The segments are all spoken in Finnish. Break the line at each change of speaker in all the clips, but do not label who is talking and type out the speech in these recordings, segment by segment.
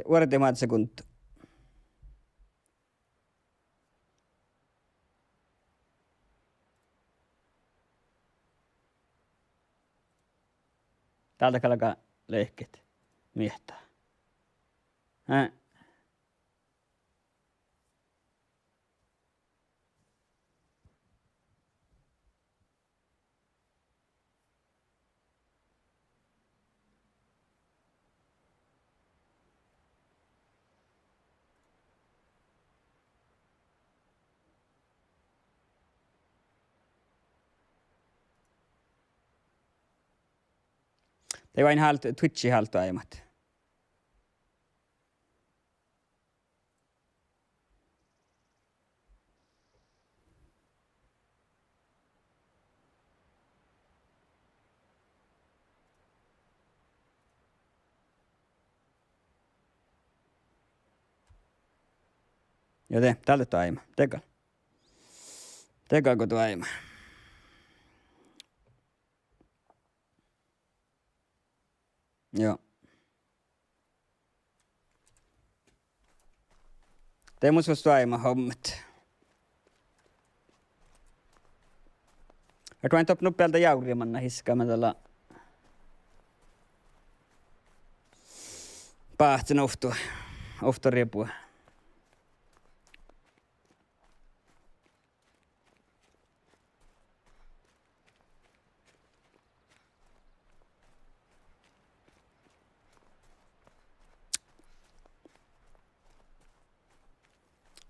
Vuorte maat sekuntu. Täältä kalkaa lehket miehtää. Det var en halv Twitchi halvt aimat. Joten tälle tuo aima. Tekaako tuo aima? Joo. Tee mun suostu aima hommat. Ja kun en topnut päältä jaurimanna hiskaamaan tällä pahtsen oftoriepua.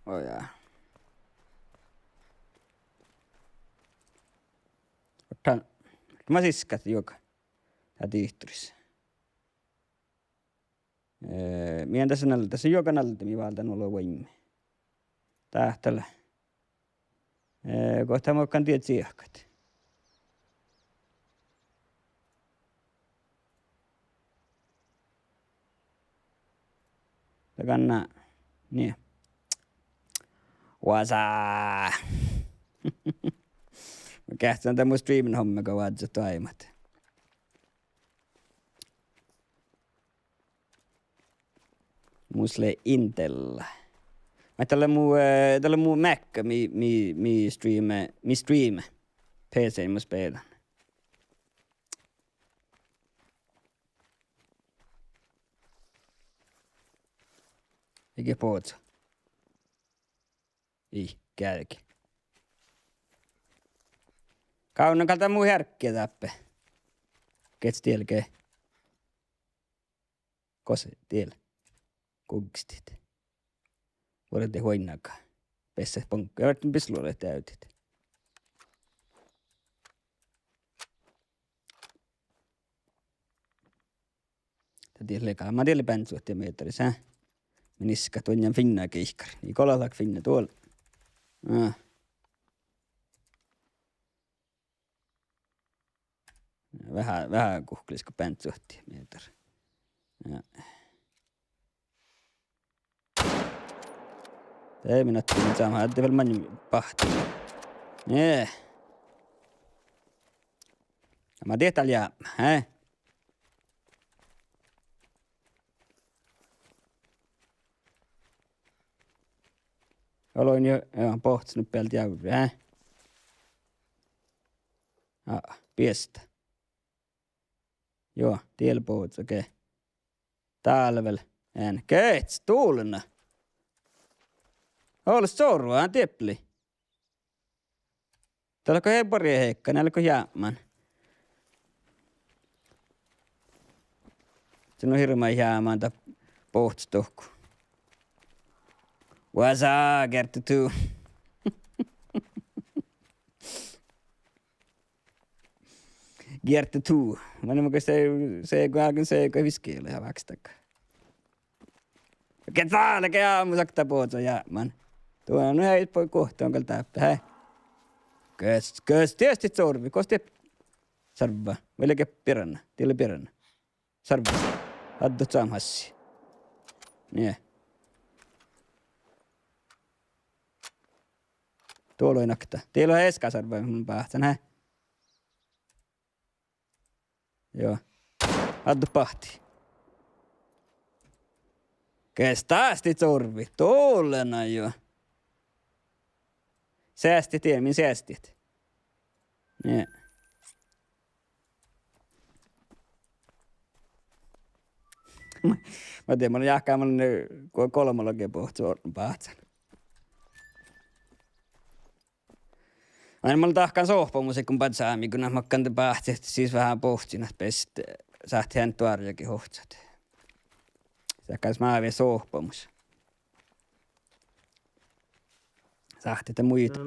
Oh jaa. Otan. Mä siskat joka. Tää tiihturissa. Mien tässä joka nalta mi valtan olla voimme. Tähtälä. Kohta mä oon tiedät siehkat. Takana. Niin. Wasaa. Mä kähtään tää mun streamin homma, kun vaatsa taimat. Musle Intella. Mä tällä muu Mac, mi stream. PC mä spelan. Eikä pootsa. Ei, kälki. Kaunan kalta muu härkkiä tappe. Kets tielkee. Kose tiel. Kugstit. Vuodette hoinnakaan. Pessä ponkka. Ja vartin pisluolle täytit. Tiellekaan. Mä tielle päntsuhtia meetteris, hä? Meniska tuonjan finnaa keihkari. Niin kolalak finna tuolla. Vähän kuhkelisko päntsuhtia meetär. Ei minä ottiin saamaan. Hätte vielä manni pahti. Nee. Mä tiedän täällä jää. Hä? Oloin jo pohtsinut päältä jäyriä, hä? Piestä. Joo, tiellä pohtsi, okei. Talvel. En. Keits, tuulena. Olis sorua, hän tiepli. Täällä hebori heikka, näilläkö jäämän. Sen on hirveän jäämään tää pohtstohku. Wasa, Gertu tuu. Gertu tuu. Mä en mukaan se ei viskiile ihan väkstäkään. Ketään, ke aamu sakta pootsa jäämän. Tuo on ihan poi kohtaan kyllä täppä, hei. Kös tietysti sorvi, kosti sarva. Velke piranna, tielle piranna. Sarva. Haddu samhassi. Niin. Tuolla on nakta. Teillä on eskasarva mun päähtän, hä? Joo. Haddu pahti. Kestästi sorvi. Tuollena jo. Säästit, min säästit. Niin. Mä tiedän, mä olin jahkaan, kolmollakin pohti sorten pahtsan. Aina mä olin tahkaan sohpamusikun patsaami, kun mä kantin pahti, siis vähän pohtin, että pest sahti hän tuarjakin hohtsat. Säkäs mä vielä sohpamus. Sahti te muita.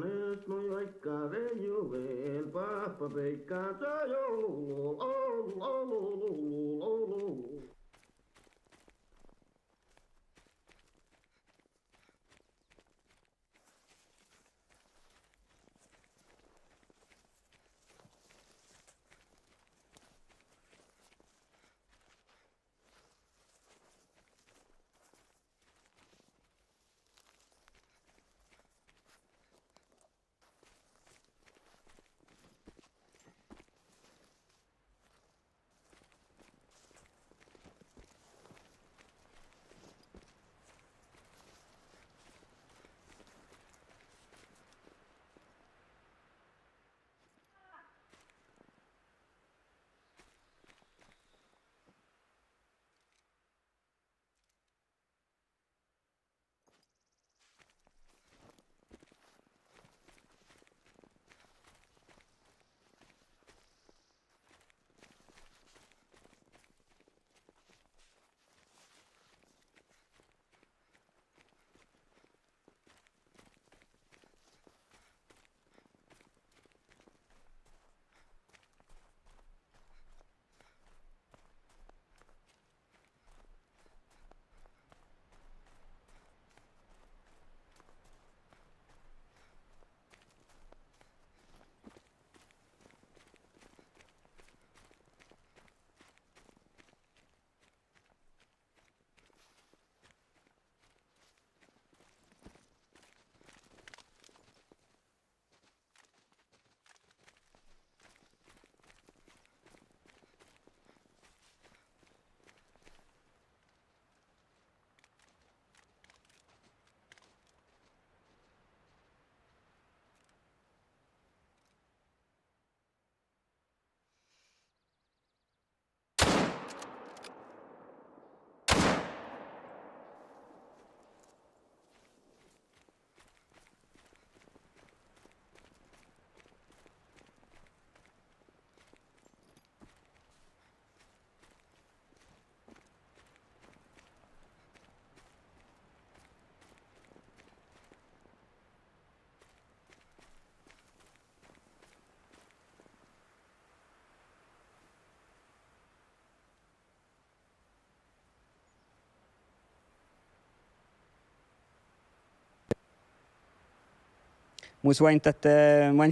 Muista vain, että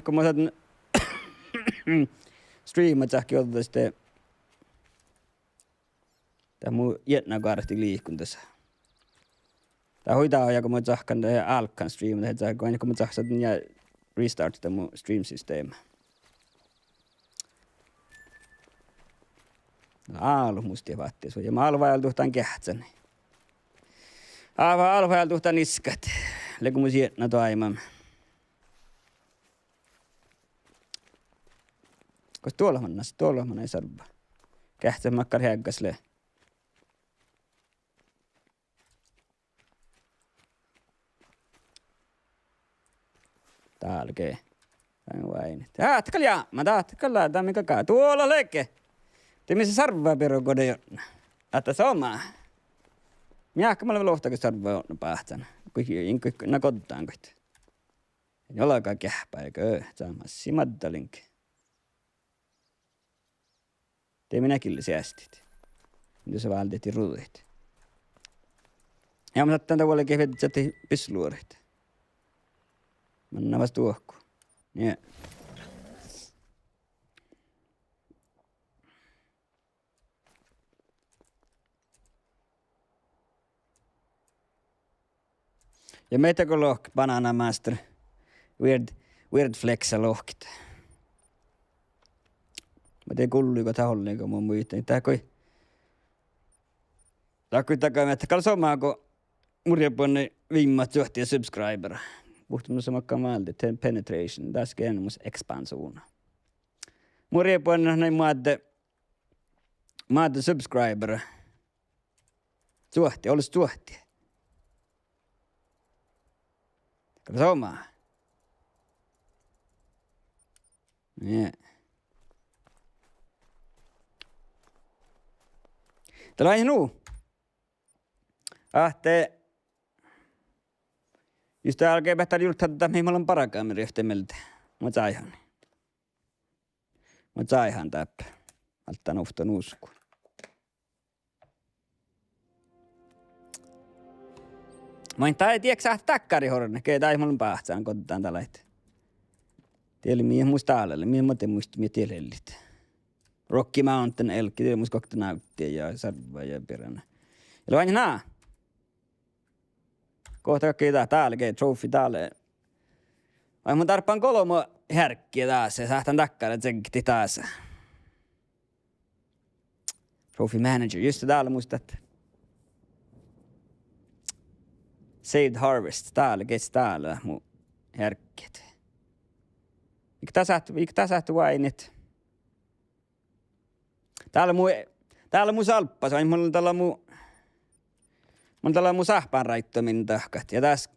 kun mä saatan streamat sähkin ottaa sitten tää mun jätnäkaarasti liikuntas. Tää hoitaa ja kun mä sahkan alkan streamat, että kun mä sahkan ja restart tää mun stream-systeemi. Aalu musti vaattees, ja mä alvajal tuhtaan kähtsän. Alvajal tuhtaan niskat, leku mun jätnä toimam. Koska tuolla ei sarva. Kähtsä makkar häggasle. Tälkee. Vain. Tahtkal ja, mä tahtkal laata mikä kaa. Tuolla leke. Temi se sarvaa pero kode jonna. Että se oma. Miäkkä mä olen lohtakin sarvaa jonna pahtana. Kuinka nakottaan koit. Jolakaan kähpää, eikö? Saamassa maddalinkin. Tei minäkin säästit. Mitä sä valtieti ruuit. Ja mä sattaan tavallaan kehvet, että sä tei pisluorit. Mä annan vasta tuokku. Ja. Ja meitä kun lohk, banana master. Weird flexa lohkit. Mä tein kulluiko tahollinen, kun mun muistin. Tää kui takaa, että kalsomaa, kun murjaponne viimmat johti subscriber. Puhtunut samakkaan maalta, penetration, taas kenemus expansion. Murjaponne näin maadde subscriber. Suhti, olisi suhti. Sama. Yeah. Tällä on nuu. Ahte. Just alkoi päättää julkata, mihin mä olen parakameri yhtemeltä. Mä saihan täppä. Alttaan ufton usku. Mä en tiedä, sä takkari horne, keitä ei mulla pahtsaan kotetaan tällä hetkellä. Tieli mihin muista alalle, mihin mä teen muista, mihin tielellit. Rocky Mountain elkki, tieli muista kokta nauttia ja sarva ja peränä. Ja vain naa. Kohta kaikki täällä, kei trofi täällä. Ai mun tarppaan kolmo härkkiä taas ja sähtän takkari tsekki taas. Trophy manager, just täällä muistat. Saved Harvest, täällä, kes täällä mun härkkit. Eikö täsähty vainit? Täällä mun salppas, aina mulla on tällä mun sähpäänraittomin tahkat. Ja tässä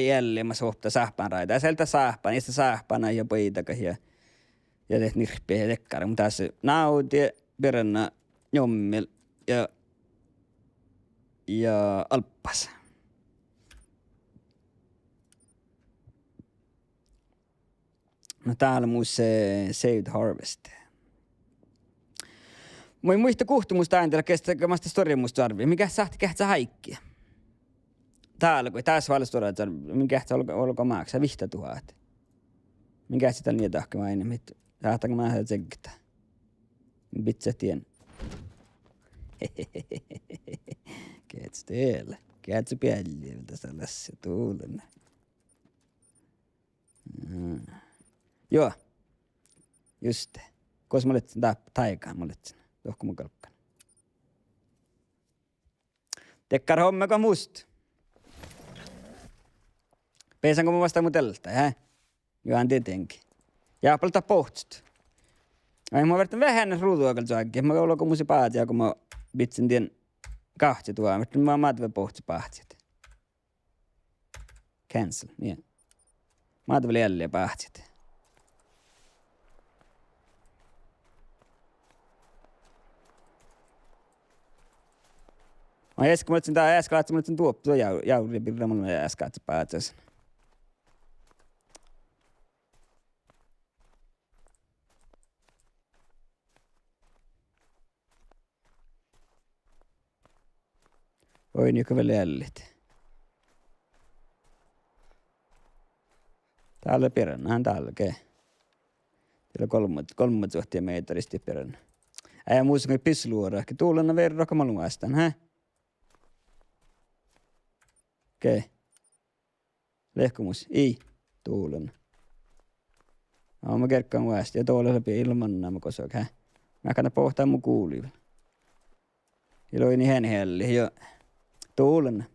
jälleen mä suhtaa sähpäänraita. Ja sieltä sähpään, ja sitä sähpäänä ja pöitäkäs ja teet nirppiä ja tekkari. Mutta tässä nauti peränä jommil ja alppas. No täällä mun se Saved Harvest. Mä en muista kuhtumusta ääntällä kestäkö mä sitä storia musta arvii. Mikä sähti kähtsä haikkia? Täällä kun tässä valstoraa, mikä sähti olko maaksa vihta tuhat. Mikä sitä niin tahkema aina, mit sähtääkö mä lähdetään tsekkitä. Bitsä tien. Kätsä teellä. Kätsä päälliöltä sellaisia tuulena. Joo. Just. Koska mä olet taikaan, mä olet tohko mun kalkkan. Tekkar hommeko must. Peisanko mä vastaan mun teltä, hä? Johan tietenkin. Jaapalta pohtst. Ai mä vertan vähän ruutuakalta saakki. Mä olko musi paatia, kun mä bitsin tien kahti tuoa. Mä maatave pohtsi pahtsit. Cancel, niin. Maatave jälleen pahtsit. Mä äsken mulle tää äsken laitsin mulle tuoptua jauri pirra mulle äsken että päätös. Oi niinku vielä jällit. Täällä pirannaan täällä kei. Täällä kolmat suhtia meitaristi piranna. Äijä muista kuin pisluora. Ehkä tuulena verran kamalun vastaan, hä? Okei. Lehkumus. Ei. Tuulen. Mä kerkkaan vasta. Ja tuolla läpi ilman nämä kosok. Mä kannatan pohtaa mun kuuliville. Iloini hän helli. Jo. Tuulen.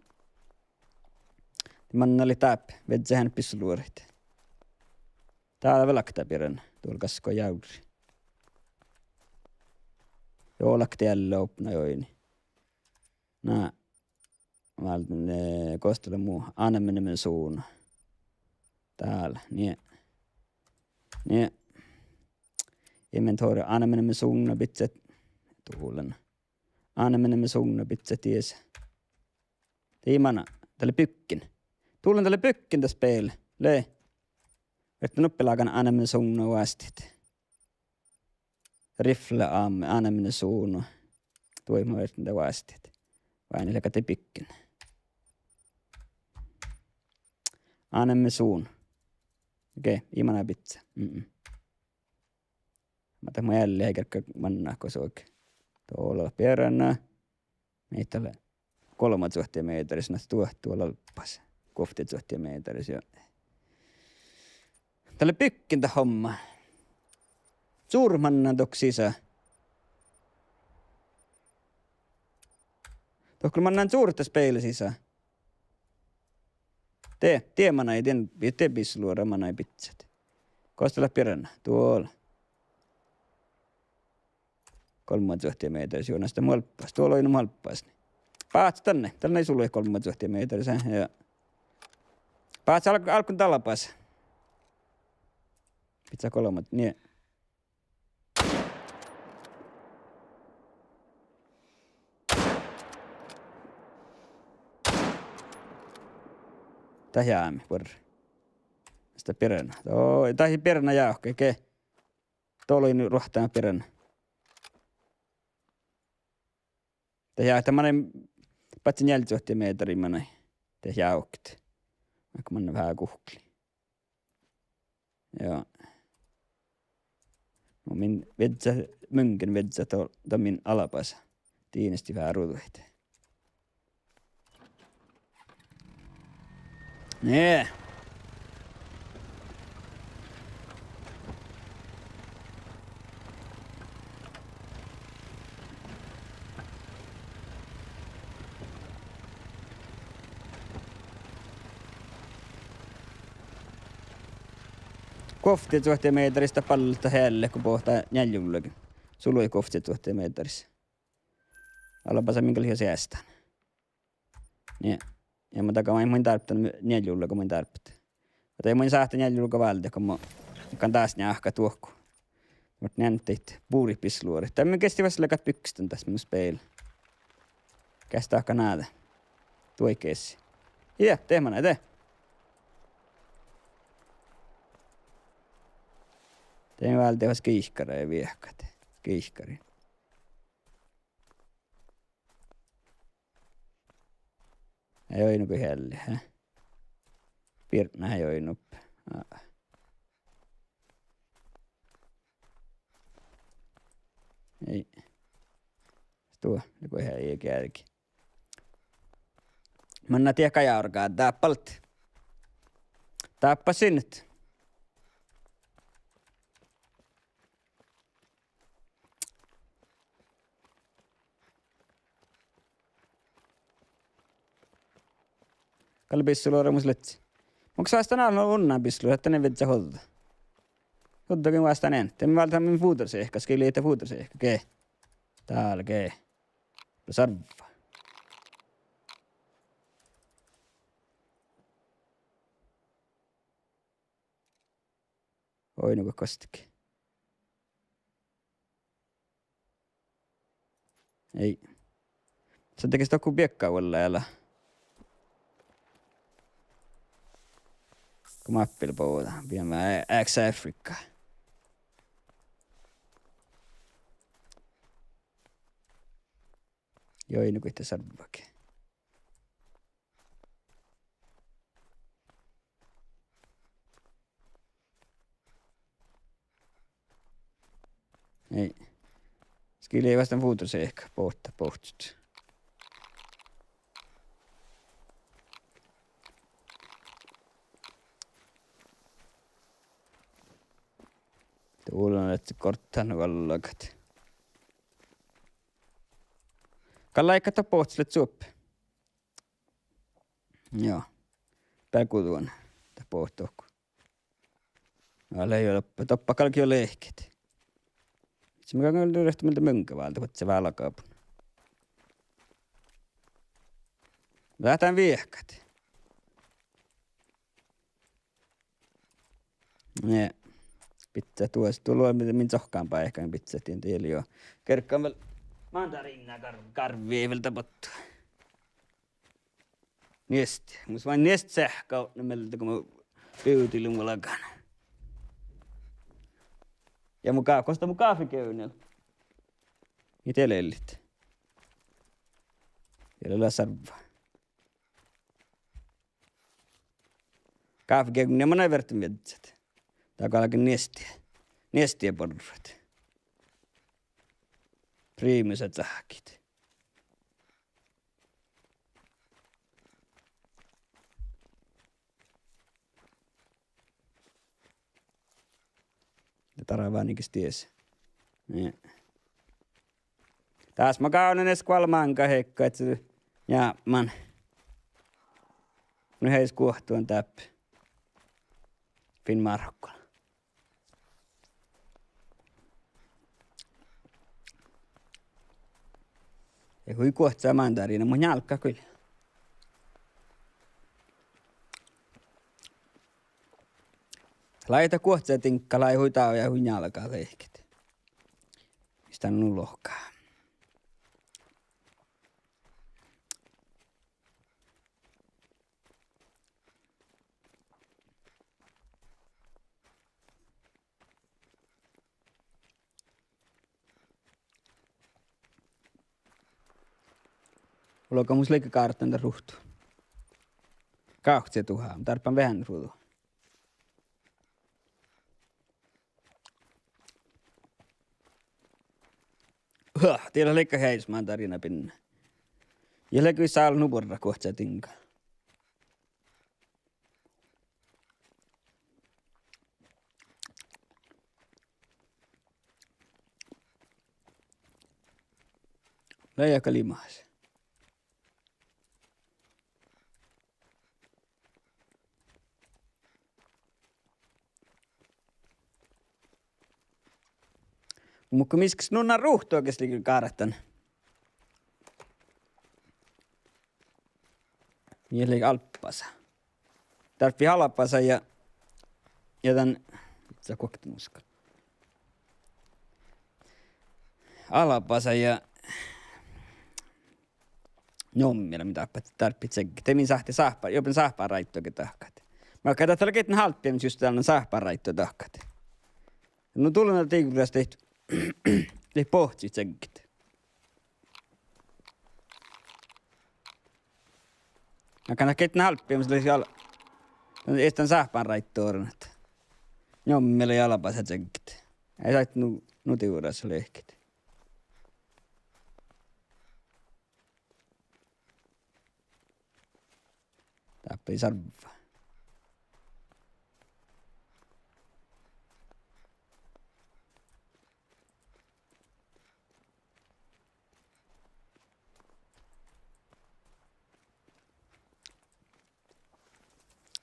Manna oli täp. Vetsä hän pisluorit. Täällä velakta piren. Tuolla kasko jauri. Joo lakti jälle opna joini. Nää. Mä kostelen muu anneminen suun. Täällä, niin. Inventory anneminen suunna bitset tuulen. Anneminen suunna bitset ties. Tiimana, tälle pykkin. Tuulen tälle pykkin tässä peille. Le. Vettä nuppilaakan anneminen suunna vastit. Rifle aamme anneminen suunna. Tuima vettä vastit. Vain eli kate pykkin. Anemme suun. Okei, imana pitsa. Mä tein mun jälleen eikä mannaa, kun se oikein. Tuolla peränä. Meitä ole 3 suhtia meitaris, näistä tuolla loppas. Koftit suhtia meitaris jo. Tälle pykkintä homma. Suurmanna tok sisä. Tohko mannaan suurta speili sisä. Tee mana ei tee pisluora mana ei pitsat. Kostella piranna, tuolla. 3 metriä juonasta molppas. Tuolla on molppas. Paats tänne ei sulle 3 metriä. Ja paats alkuun talapas. Pitää 3, niin. Tähjäämme, porra. Sitä peränä. Tähi peränä jauhke, okei. Tuolla on rohtaa peränä. Tähjää, tämmönen patsin 4 metriä manai. Tähjää jauhket. Vaikka manna vähän kuhkli. Joo. No min münken vetsä min alapasa. Tiinesti vähän ruutuita. Nee. Kofti 1000 metristä pallolta helle, kun pohtaa njäljullakin. Sulla ei kofti 1000 metrissä. Alapasa minkälaisia säästään. Niin. Ja mä takaa mä en tarvittanut njäljulla, kun mä en tarvittanut. Mutta ei mä en saahta njäljulla valta, kun mä kan taas njahka tuokku. Mutta nänteit puuripisluori. Tämä kesti vasta lekat pyksitön tässä mun speillä. Kästää akka näitä. Tuo kessi. Iya, tee mä näitä. Tein välttämättä vasta kiihkara ja viehkat. Kiihkari. Ei oinu kuin helle, hä? Pirtnä ei oinu. Ei. Tuo, joku ihan ei kärki. Manna tiedä kajaurkaa, tappalt. Tappasin nyt. Kalle pissulla on remus letsi. Onko vastaan alla onnaan pissulla, että ne vetsä hodda? Hoddakin vastaan en. Teemme valtaan min fuuterse ehkä, skili ette fuuterse ehkä. Kee. Täällä kee. Sarva. Oi nuku kostikin. Ei. Se tekee sitä kuin piekkaa olla älä. Kun mappilla puhutaan, viemään X-Afrikkaa. Joo, ei nuku itse sarvakin. Ei. Skili ei vastaan fuutosi ehkä pohtut. Tuulen, että korttaan kallakat. Kalla ei katso pohtsille suoppi. Joo. Päkutuon. Tää pohtohku. Älä ei ole loppu. Toppakalki on lehket. Se mikä on yhdessä miltä mönkävältä, kun se vähän lakaapun. Lähtään viehkat. Nee. Pitää tuolla min sohkaampaa ehkä, niin pitää tiedä joo. Kerkkaan vielä mandariinaa karvia vielä tapottua. Niesti. Mus vain niest sähkää nimeltä, kun mä pyytilin mun lakana. Ja kosta mun kaafiköynnellä. Niitä elellit. Siellä sarvaa. Kaafiköynnellä ja monen verran miettät. Takalakin niestiä porrat. Priimiset sähkit. Ja taravaanikin ties. Niin. Taas mä kaunen edes kuolmaan kahekka, et se ja man. Nu heis kuohtuun täppä. Fin Marokkola. Ja kui kuohtsaa mandariina, mun jalka kyllä. Laita kuohtsaa tinkka, lai huitaa ja hui jalkaa leikit. Mistä nu lohkaa. Mulla mun slikka kaartanta ruhtu. Kauhtse tuhaa, tarpaan vähän ruutu. Tiedä leikka heis mandarina pinna. Ja leikki saal nuporra kohtsa tinka. Leija kalimaas. Mutta miskäs nunnan ruhtu oikeasti kaaratan? Mielestäni alppasa. Tarvii halpasa ja tän... Itse kokti muska. Alapasa ja... Jommilla mitä tarvii tsekki. Temin sahti sahpa, jopen sahpaa raittoakin tahkat. Mä katsotaan tällä ketän halppia, mutta just tällainen sahpaa raittoa tahkat. No tullut näitä tiikurilasta tehty. Ei pohti tsekkit. Mä katsotaan ketän halppia, mutta estän sahpaan raittoa. Jommilla ja alapasa tsekkit. Ei sait nutiurassa lehkit. Tappii sarvaa.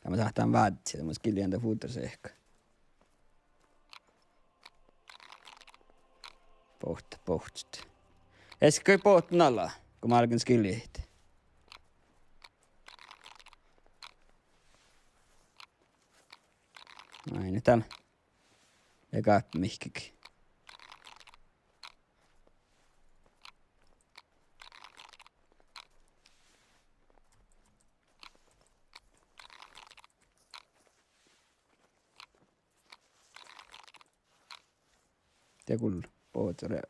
Ja mä sahtaan vaatsi, että mä skilliän tämän fuuterse ehkä. Pohtit. Esikö ei pohtu nalla, kun mä alkan skilliä. Aina täällä. Eikä mihkikin. Te kuulla. Pootore.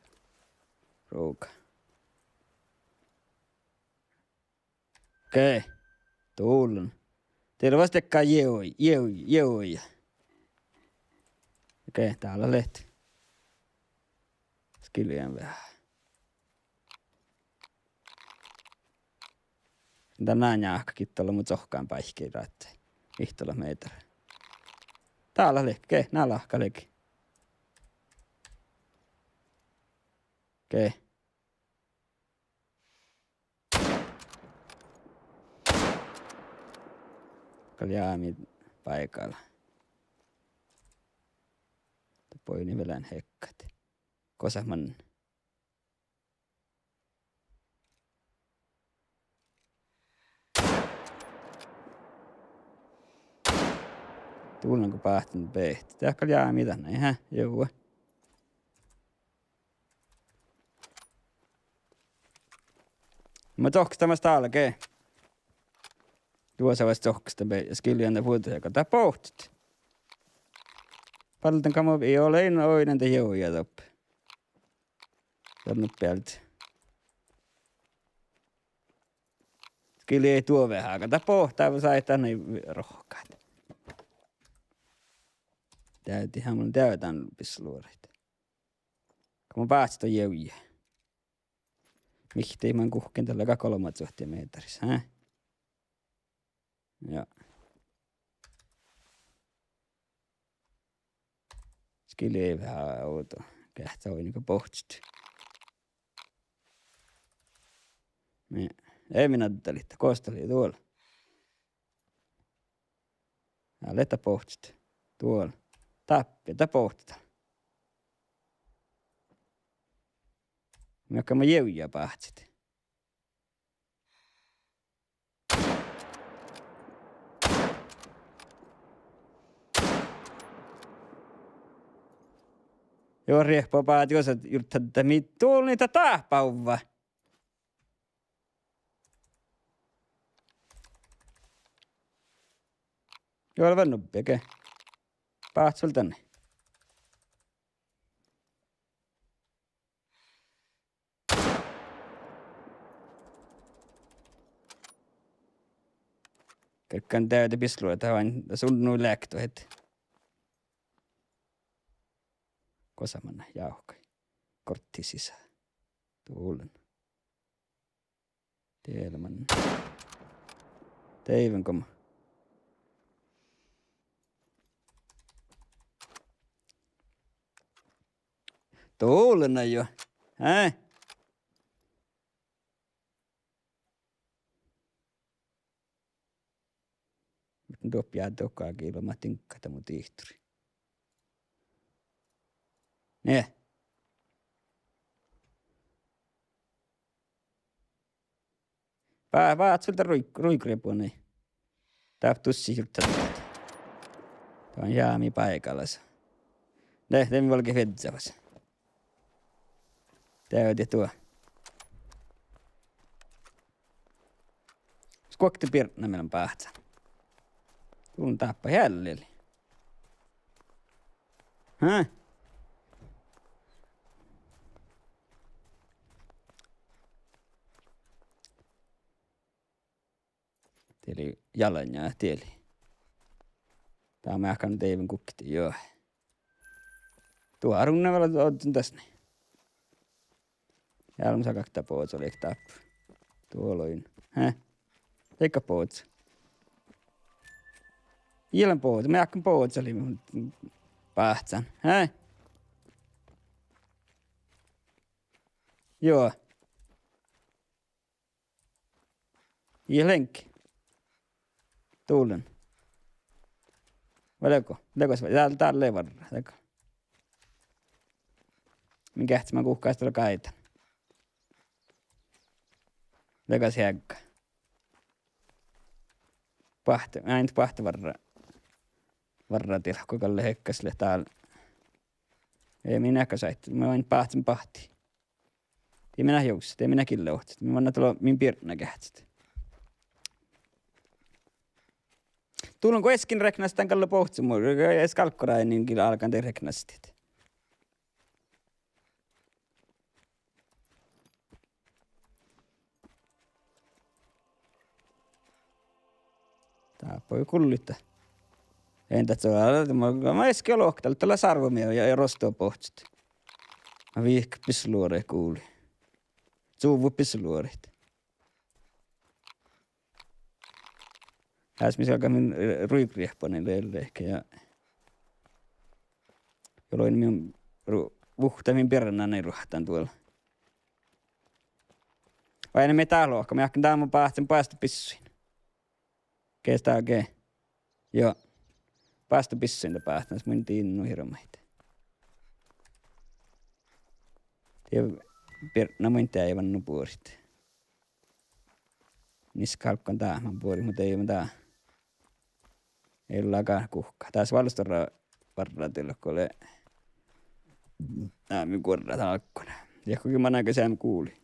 Ruuka. Okei. Tuullun. Teillä vastakkaan jeoi. Okei, täällä on lehti. Skiljen vähän. Tänään jääkkäkin tuolla mut sohkaan päihkeitä, että ihtolla meitä. Täällä on lehti. Okei, nää lahka lehti. Okei. Kaljäämi paikalla. Poini velän hekkat. Kosaman. Tuulen kun päähtynyt pehti. Tääkkä jää mitä näin, hä? Joo. Mä tohkistamasta alkee. Tuossa vasta tohkistamasta ja skilliän tää puhuta, joka tää pohtit. Paljon kamo ei ole en oinen te jouja top. Tannut päältä. Skilli ei tuo vähän, kata pohtaa, kun sai tänne rohkaat. Täytihän mun täytän pisluorit. Kun mä päästä jouja. Mihti mä kuhken tällä 3 metrissä, hä? Joo. Skilli ei vähän outo. Kähtää voi niinku pohtistu. Ei minä tätä, koosteli tuolla. Täällä että pohtit. Tuolla. Tappi, että pohtit. Mikä mä jäujä pahtsit. Joo, riehpaa paat, jos et yrittää, että tuolla niitä tahpauvaa. Joo, ole vannut, peke. Paat sul tänne. Kaikkaan täytä pisluja, että vain sunnui lähtö heti. Kosamanna jauhkai. Kortti sisään. Tuulen. Tielman. Teivän koma. Tuulen jo. Hää? Tuo pian tokaa kiilo, mä tinkkata mun tihturi. Ne. Vaat sulta ruikrepuoni. Tää tussi hirtta. Tää on jaami paikallas. Ne, teemme valke vedsavas. Täytä tuo. Skokti pirna meillä on pahtsan. Tuun tappa jäljellä. Häh? Tieli jalanjaa tieli. Tää on mähkän teivän kukkiti, joo. Tuo arunna vielä otin tässä. Jälmä kakta pootsa oli tappu. Tuoloin. Häh? Eikä pootsa. Ilman pootsa. Mähkän pootsa oli mun pahtsan. Häh? Joo. Ilenkki. Tuulen. Valeko? Lekos täällä ei varra. Leko. Minkä ehtsi mä kuhkaas tuolla kaitan. Lekos jäkkä. Pahti. Mä en pahti varra tila. Kuka lehekkäsille täällä. Ei minäkään sait. Mä vain pahtsin pahti. Ei minä joukset. Ei minäkin leuhtsit. Mä vanna tuolla min pirna kähtsit. Tuulun kun eskin reknastan kallo pohtsi muu. Es kalkkorai niinkin alkan te reknastit. Tää voi kullita. Entä se on? Mä eskin lohkalla tällä sarvomia ja rostoa pohtsit. Mä viihkä pisluore kuuli. Suuvu pisluoret. Äsmis alkaa min ruikriehponille ehkä ja jolloin minun vuhtamin peränään ei ruhtaan tuolla. Vai ne metalohka, mä jahkan taamun pahtsen paastopissuin. Keestää okei. Joo. Paastopissuin ta pahtsen, jos mun tiinnu hirmaita. No mun tää ei vannu puorit. Niskalkon taaman puori, mutta ei tää. Ei ollakaan kuhkaa. Taas valstora varraatilla, kun ole minun kuorrat alkkona. Ja kuinka mä näkö Sam kuuli.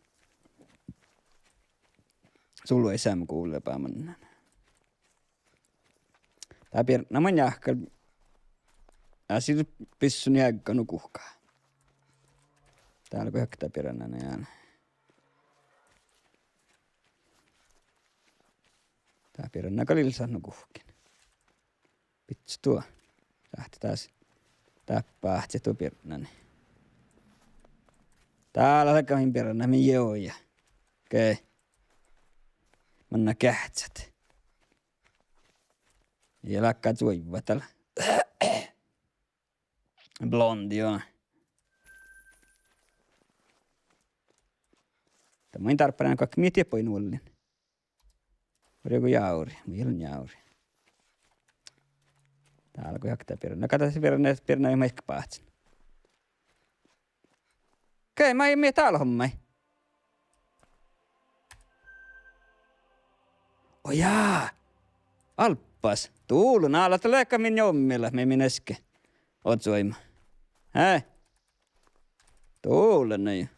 Sulla ei Sam kuuli lepäämänä. Tää pirna mun jahkal. Äsir pissun jääkkanu kuhkaa. Täällä kun hökkää pirannana jäällä. Tää piranna kalilsannu kuhkin. Pitsi tuo. Lähti taas tappaa se tuo pirnani. Täällä alkain piranna min joja. Okei. Manna kähtsät. Ja lakkaa suivua täällä. Blondi on. Tämä on tarpeena kaikki mietiä poinuollinen. Oli joku jauri. Mielen jauri. Täällä kun jaktaa pirna. Kato se pirna ei ehkä pahtsin. Okei, mä en mie täällä hommai. Ojaa! Alppas. Tuulu naala tuleeka min jommilla, me min äske. Oot soima. Hää? Tuulu näin.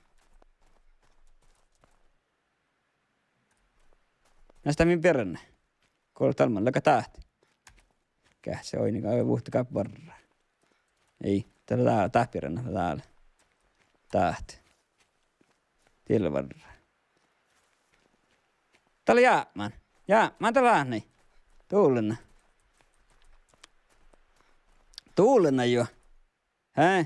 Näistä min peränne. Kuule talman laka tahti. Käh se oi niinkaan vuhtakaa varraa. Ei, täällä tahpiränne täällä. Tahti. Tiellä varraa. Täällä jäämään. Jäämään täällä lähni. Tuulena. Tuulena jo. Hää?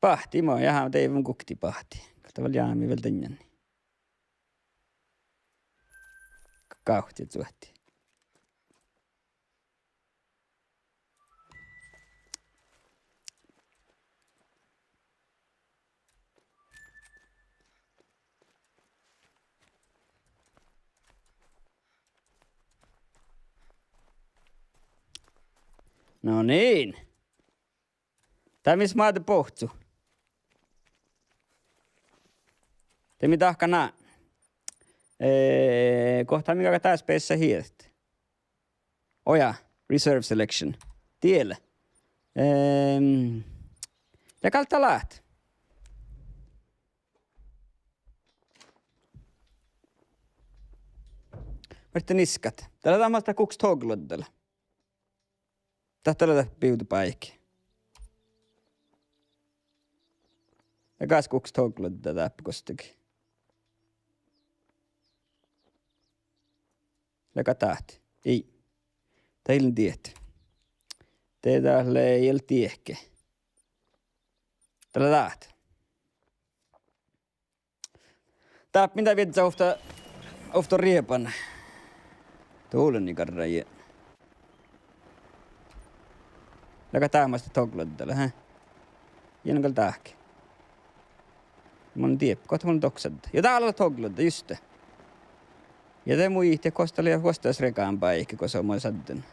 Pahti mo, jaha teivän mun kukti pahti. Katsotaan jäämi vielä tänjän. Kauhti suhti. No niin. Tää missä mä oon pohtsu. Te mitä ahka nää. Kohtaa mikä tää speissä hiiret. Oja, reserve selection. Tiellä. Ja kalta läht. Värtte niskat. Täällä tammasta kuks togloddella. Tähtäällä piutupäikki. Ja kas kuks toglodda täppä kostakin. Leka tahti. Ei. Teillä tiehti. Teitä ei ole tiehke. Tällä tahti. Tää mitä vietsä ofta riepan. Tuulen ikarrajia. Laka taamasta togloddalla, hä? Jännäkäl tahki. Mä oon tiep, kohta mä oon toksadda. Ja täällä on toglodda, just. Ja te muu ihti kostali ja vastas rekaan paikki, kun se on mua sadden.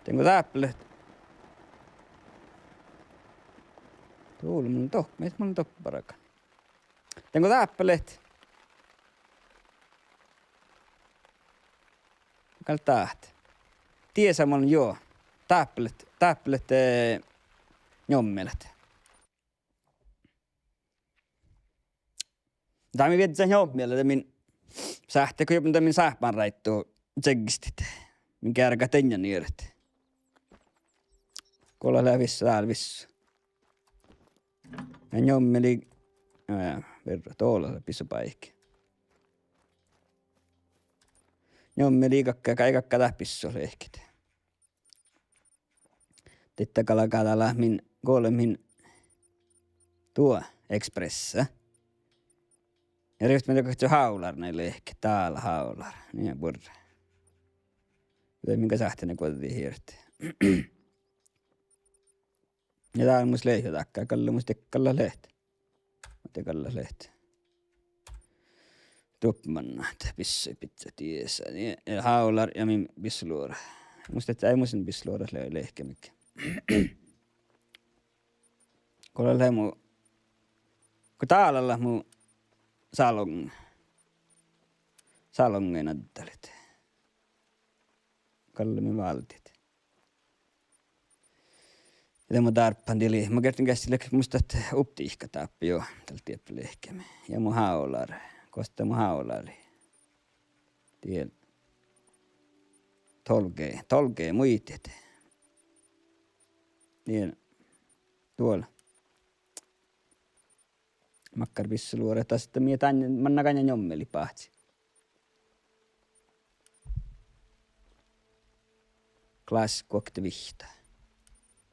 Tenko tääppele. Tuuli, mä oon topparakan. Tenko tääppelet. Kal taht. Tiesä mä oon joo. Tääppelet jommelet. Tää mi vietsä jommelet, min sähtekö jopa min sähpään raittuu tsegistit. Min kärkä tenjän niiret. Kolla lävissä täällä vissu. Ja jommeli, verran tuolla pissu paikki. Jommeli kaikakka läpissu lehkit. Titta kalakalla min kolmin tuo expressa. Ja ryhti me tokahti haular näille ehkä. Täällä haular. Niin purra. Kyllä minkä sähtinen kotiin hiirti. Ja täällä mus lehti takkaa. Kalla mus tekkalla lehti. Mä tekalla lehti. Tuppmanna. Pissui pitää tiesä. Ja haular ja min pisluora. Musta et ei musin pisluora lehkä mikä. Kuule lemu. Kun täällä mu salongin addalit. Kallemi valtit. Ja mu tarppan tili. Mä kertin käsille musta että uptiihka tappi jo. Tällä tieppi lehkemme. Ja mu haular. Kosta mu haulari. Tiel. Tolkee muitit. Niin. Tuolla. Makkar pisseluore. Tai sitten mie tänne manna kanjan jommeli pahtsi. Klass kokte vihta.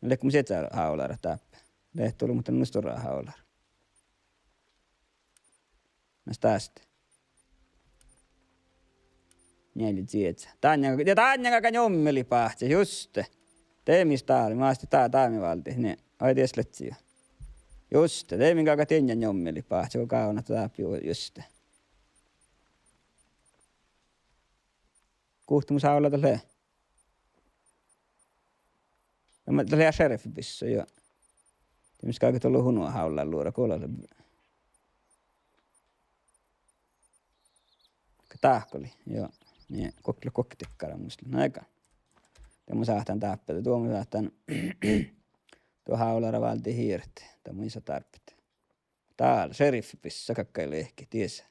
Lekku mun sieltä haulara tappaa. Lehti tuli, mutta musta on haulara. Näistä tästä. Nielit sietsä. Tanja kanjan jommeli pahtsi. Juste. Teemis täällä. Mä asti tää taimivalti. Ne. Ai ties letsiä. Just, tee minkä aika tienjän jommeli paht, se on kauna täppi just. Kuhtumus haulata le. Mä tällä sheriffipissa jo. Tiedätkö kaikki tullut hunua haulaa luoda kuolelle. Tahkoli, joo. Niin, koktikkara musta. No eikä. Tuo saahtan tappeta. Tuo saahtan tuo haulara valti hiirti. Tuo mun iso tarpet. Täällä sheriffipissa kakkai lehki, tiesä.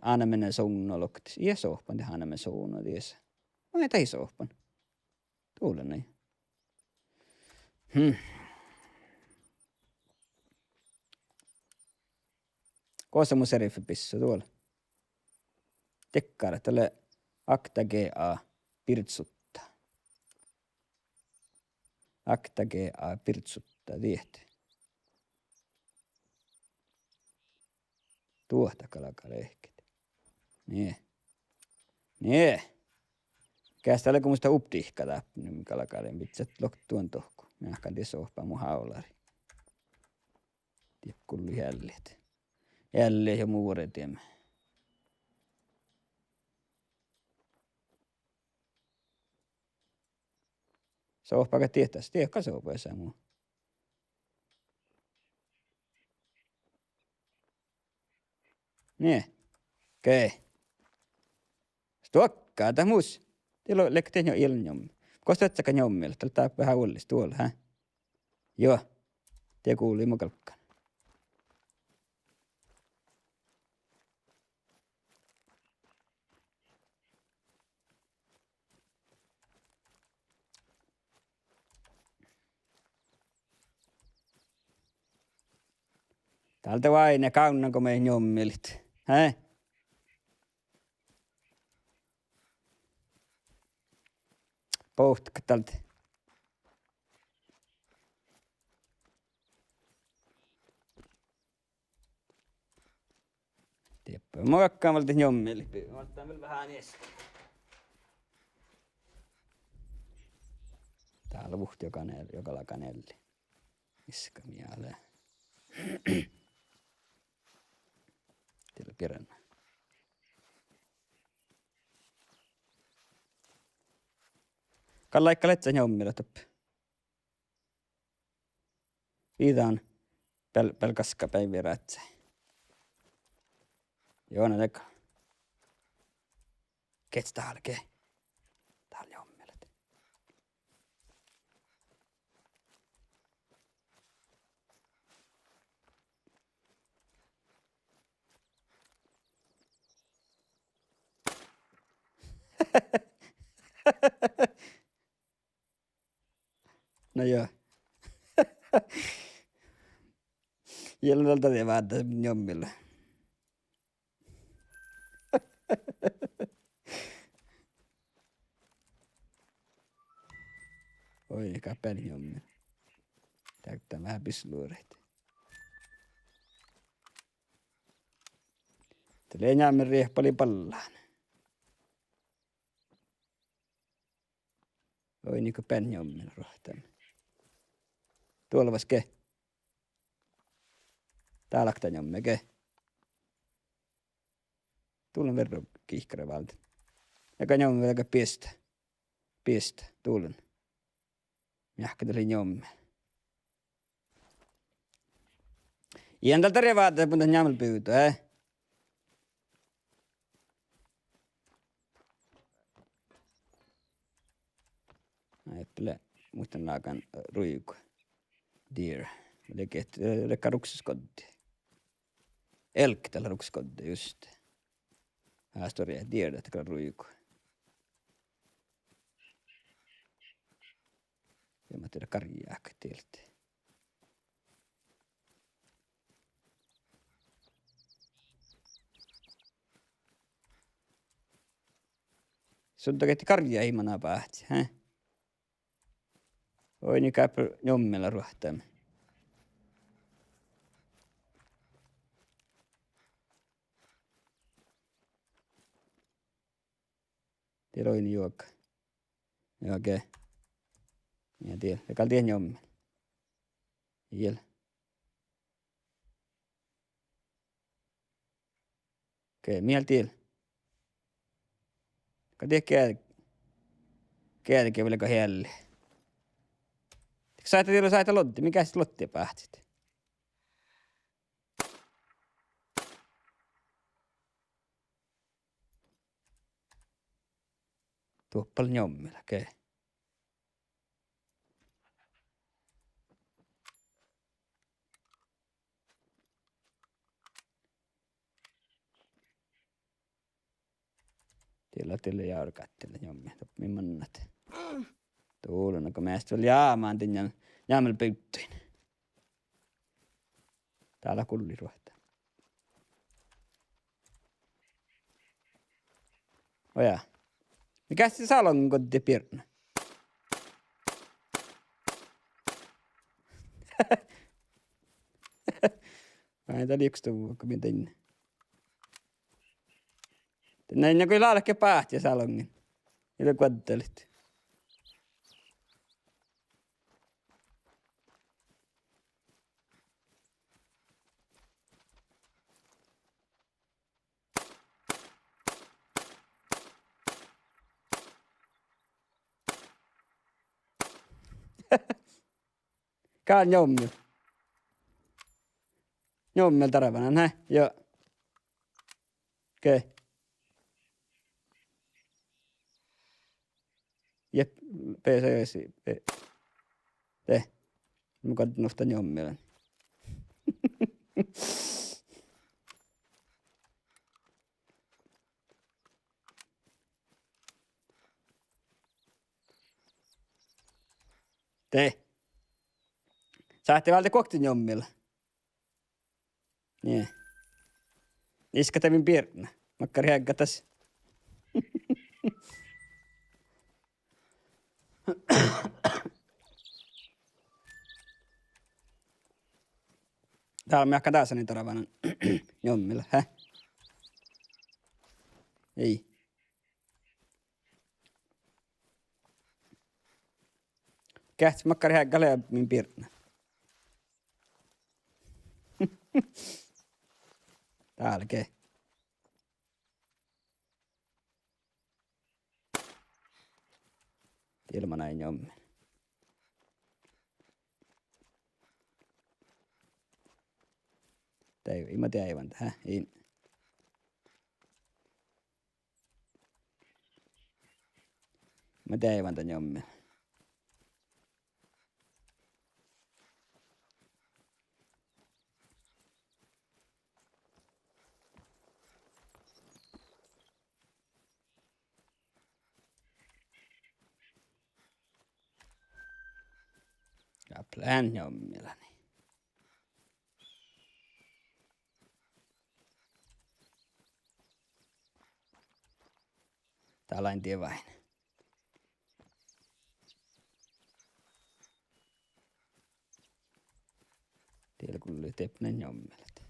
Aina mennä suunno luktis. Ie sohpan tehdä aina mennä suunno, tiesä. No ei tai sohpan. Tuulle näin. Koissa mun sheriffipissa tuolla. Tekkara, tälle Acta GA pirtsutta. Acta GA pirtsutta, tiehti. Tuohta kalakalehket. Nee. Kästä oli kun musta uptihkata, niin kalakaleen pitsät loktuun tohku. Minä hakkaan sohpaa mun haulari. Tiedä kulli jälleet. Jälleen jo muuret tiemme. Sohpaakaan tietäisi. Tiedäkö sohpaissa muu? Nee. Okei. Stuokkaa tämä muus. Teillä on lekteen jo ilnjommi. Kostatsaka njommilla? Täällä on vähän ullis tuolla, hä? Joo. Tie kuuluu mukalkkaan. Täältä vain ne kaunanko meihin njommilit, hä? Pohtikka tältä. Tiedäpä, moikkaamalta njommeli. Ottaa meillä vähän estä. Täällä vuhti joka kanelli. Iska mieleen. Tiellä pirennä. Kallaikka letsä njommilla toppi. Viitaan pelkaska päiviä rätsä. Joo, no teka. Kets täällä ke? Täällä njommilat. No joo. Jälleen te vääntää njommilla. Oi, kapeli njommilla. Täyttää vähän pisluureita. Tulee njaamen riehpali pallaan. Oi niinku penjommin rohtaan. Tuolla vas ke? Täällä akta njomme ke? Tuulen verran kihkare valta. Eka njomme vielä pistä. Pistä, tuulen. Jahka tuli njomme. Iän tältä revaata, mutta njammel pyytää, Ajattele, muistan naakan ruiku. Deer. Lekka ruksiskoddi. Elk tällä ruksiskoddi, just. Haastoria, deer, että ruiku. Ja mä tiedän karjaa tilti. Sun takia karjaa himana pähti, hä? Oi niin käypä njommella ruohtaamme. Tiedä oi niin juokka. Joo, okei. Ja tiedä, ja kalti njommella. Iällä. Okei, miel tiedä. Ka tiedä käädäkin vielä kuin helle. Saita lotti. Mikä sit lottia päähtit? Tuoppal njommilla, okei. Okay. Tillä jaurkattilla njommia. Mimmannat. Tuuluna, kun mä sitten vielä jaamaan tinjan jaamel pyyttyin. Täällä kulli ruohtaa. Oja. Mikä se salon kotti pirna? Mä en tää liikstuu, kun minä tänne. Näin joku laalakke päähti salongin. Mitä kuuntelit? Kaan jommil. Jommil taravana, näin? Joo. Okei. Okay. Jep, PC. Mukaan nostan jommilan. Saatte vältä koktin jommilla. Niin. Iska tevin pirna. Makkari hägga tässä. Täällä on miakka tässä niin taravanan jommilla, häh? Ei. Kähtis makkari hägga min pirna. Täälläkin. Ilman näin jommin. Ei mä tiedä aivan tähän. Mä tiedä aivan tän jommin. Ja plan jommilani. Täällä en tiedä vain. Tiedä kun oli tepnen jommelet.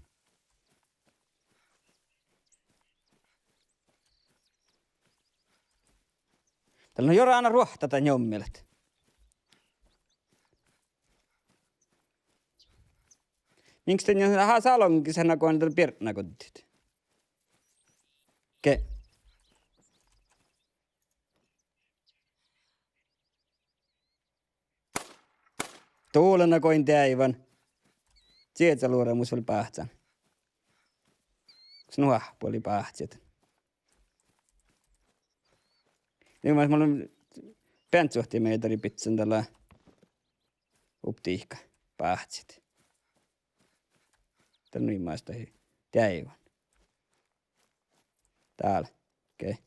Täällä on jora aina ruohtata jommelet. Miksi te nyt haa salonkin sen kun on pirna kotit? Ke? Tuulena koin täivän. Sieltä luoremus oli pähtsän. Snuahpu oli pähtsät. Niin mä olen pentsuhti meitä ripitsen tällä uptiihka pähtsit. Täällä niin maista täivän. Täällä. Okei. Okay.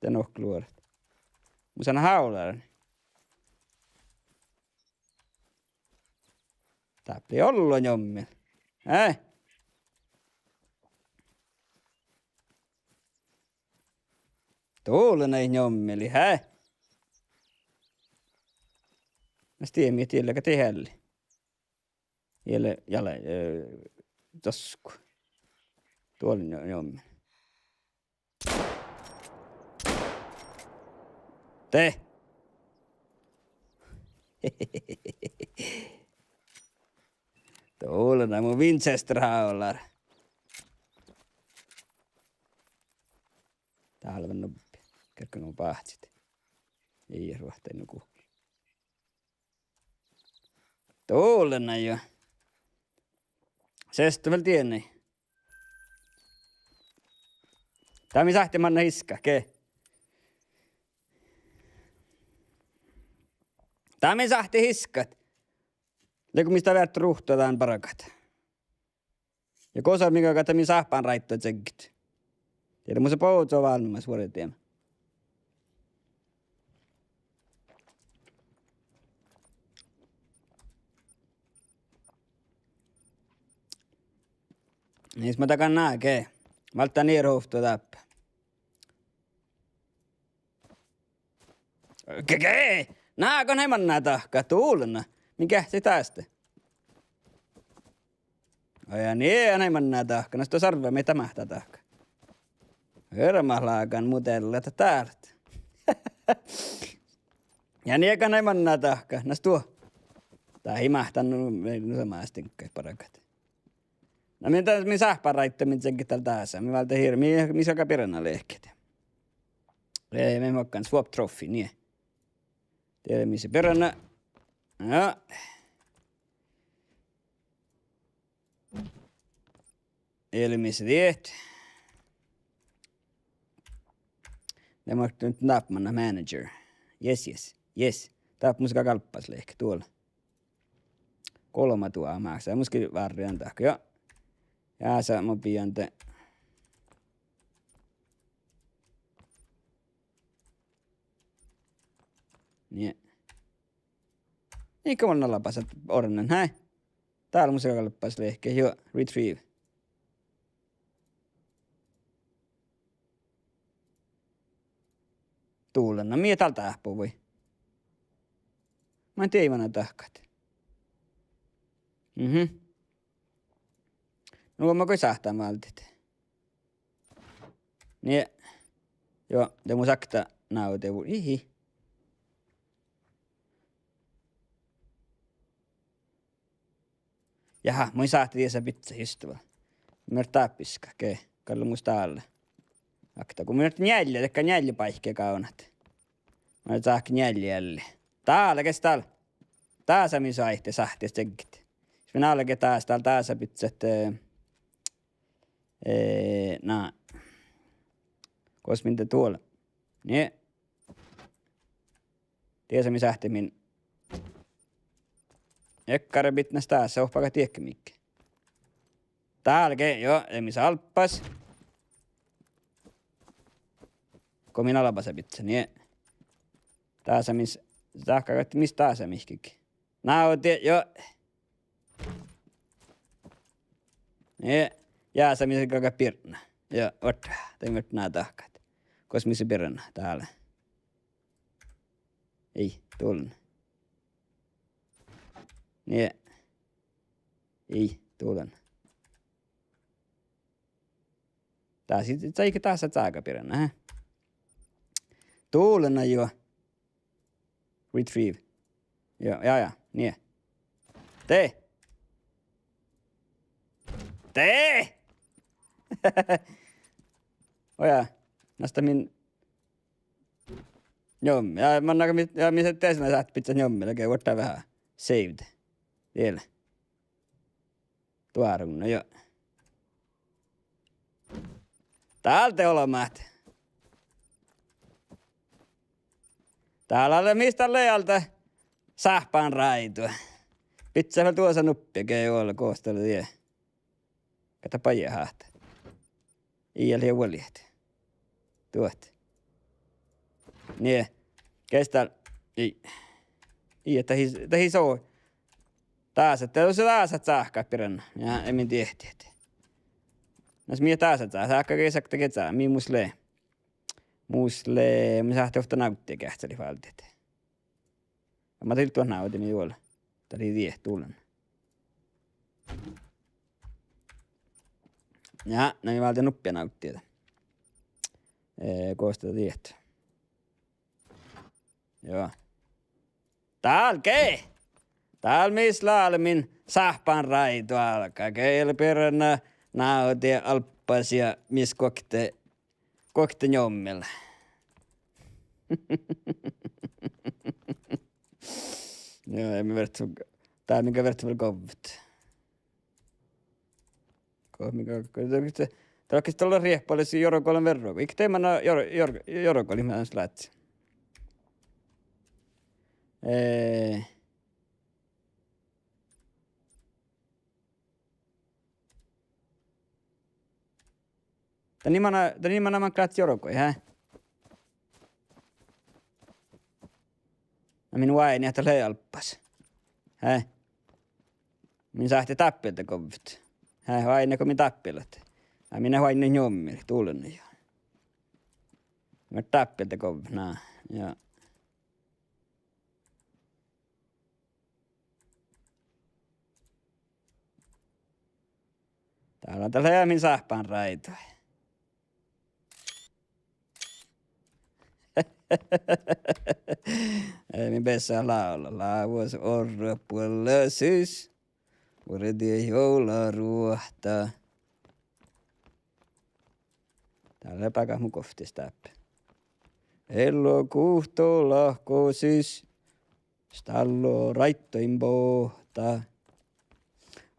Tän ohkluoret. Musan haular. Täppi ollo jommil. Tuulen ei jommeli, Mä tiedän, tielläkä tehälli. Jäle, tosku. Tuolen jommeli. Te. Tuulen Tuulla mun Winchester-haular. Täällä on noppi. Kerkko nuo pahtsit. Ei ruohtaa nuku. Tuullena jo. Sestä väl tienni. Tää mi sähti manna hiska, ke? Tää mi sähti hiskat. Leiku mistä väärtä ruhtua tään parakat. Ja kosa mikä kata mi sähpään raittoa tsekkit. Tiedä mun se pout on valmis vuoden tiemä. Niin mä takan nääkee. Mä alttaa niin ruhtua täppä. Kekee! Nääkö neman nää tahkaa tuulena? Mikä se tästä? Ja niin neman nää tahkaa. Näistä sarvea meitä mähtää tahkaa. Hörmählaakan mutella täältä. Ja niin eikä neman nää tahkaa. Näistä tuo. Tää himahtanut samaa stinkkai parakat. No minä sähpää raittomin senkin täällä tässä. Minä valta hirmi, missä alkaa piranna lehket. Ei, me mokkaan swap trophy, niin. Tiedä missä piranna. No. Eli missä tiet. Ne mokkaan nyt napmanna manager. Yes. Taap musika kalppas lehke tuolla. 3 tuo maksaa. Muskin varrian tahko, joo. Ja sä mä pian te. Niin. Eikä mun lapasat ornen, hei? Täällä mun sekalpas lehke, joo, retrieve. Tuulena, mie täältä ähpuu voi. Mä en tiedä vanha tahkat. No mä koin sähtää valtit. Niin. Joo, te mun sakta naute. Ihi. Jaha, mun sähti tiesä pitää istuva. Mä tappiska, okei. Kallu musta alle. Akta, kun mä nyt njälli, tekkä njälli paikkeja kaunat. Mä nyt saakki njälli jälli. Täällä, kes täällä? Tääsä min saihti sähti steggit. Minä allekin tääsä pitää, nää. Kos mintä tuolla. Niin. Tiesä mi sähti min. Ekkare pitnäs täässä, ohpaka tiekkä mikke. Täälläkin, joo, ei missä alppas. Kun minä alpasa pitää, niin. Täässä mis, sähkäkätti mis täässä mihkikin. Nauti, joo. Niin. Jäässä missä kaka pirna. Joo, otta. Teimmät nää tahkat. Kos missä pirna, täällä. Ei, tuolla. Niin. Ei, tuolla. Tää sit saikin taas saaka pirna, hä? Tuulena joo. Retrieve. Joo, ja, niin. Tee! Oja, näistä min. Jommi, ja mä annan ja missä teesänä saat pitää jommi, oikein ottaa vähän. Saved. Vielä. Tuarunna, joo. Täältä olemat. Täällä ole mistä lealta sähpään raitua. Pitää vielä tuossa nuppi, kei olla koostelu tie. Kata paija hahta. Iäl ja uolihti. Tuot. Niin. Kestää. Ei. Että hisoo. Taas, että jos se taas sähkää piranna. Ja en minä tiehti. Nas mie taas sähkää kesäktä ketsää. Mii muslee. Muslee. Mä sähti ofta nauttia kähtseli valtiet. Mä tein tuon nautin niin juolla. Tää oli tie tuulen. Ja näin valtiin nuppia nauttia. Koostaa tietty. Joo. Täällä Talmislaalmin sahpan raito alkaa. Keilpiränä nautia alppasia mis kokte jommilla. Joo, emme vertsu. Tää minkä vertsu vielä kovit. Trakista olla riehpallisia jorokolan verran. Eikö teemana jorokoli mä ens lähtsi? Tän man klats jorokoi, hä? Min vaini että löi alppas. Hä? Min sahti tappelta kovit. Hä, vaini kun min tappelat. Minä vaini jommiri, tuulen jo. Mä tappelta kovit, nää. Joo. Täällä on tällä jäämin sahpaan raitoja. Ei min bästa laula. Laavus orra puolella syys. Vuodet joula ruohtaa. Täällä pakas mun koftis täppä. Elokuuhto lahko syys. Stallo raittoin pohtaa.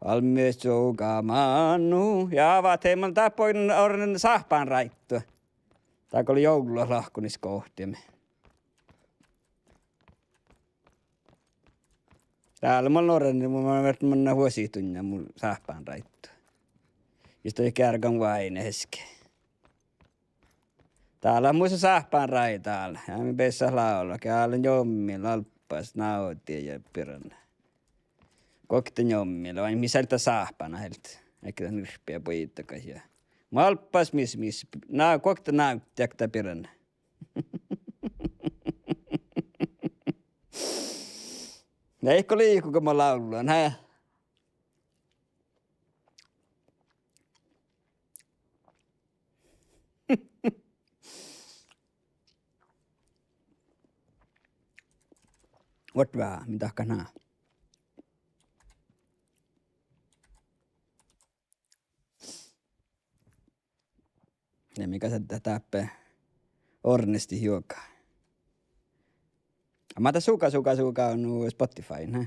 Valmis soukamannu. Ja avaat heimman tappoin orren sahpaan raittua. Tää oli joulua lahkunis kohtimme. Täällä mulla on orren, mulla on verran vuositunnia mun sahpaan raittua. Ja sitten kärkan vaine heske. Täällä on muissa sahpaan raitaalla. Ja me pessä laulaa. Käällä jommi, lalppas, nautia ja pirana. Kokten jommilla, vain missä ilta sahpana heiltä. Eikä tämän nyrppiä pojittakas. Malppas miss. Kokten nautti, jakta pirana. Eikö liiku, kun mä laulan, hä? Vot vähän, mitä kanaa. Ja mikä se täppä ornesti hiukan. Mä tää suka on Spotify, nä?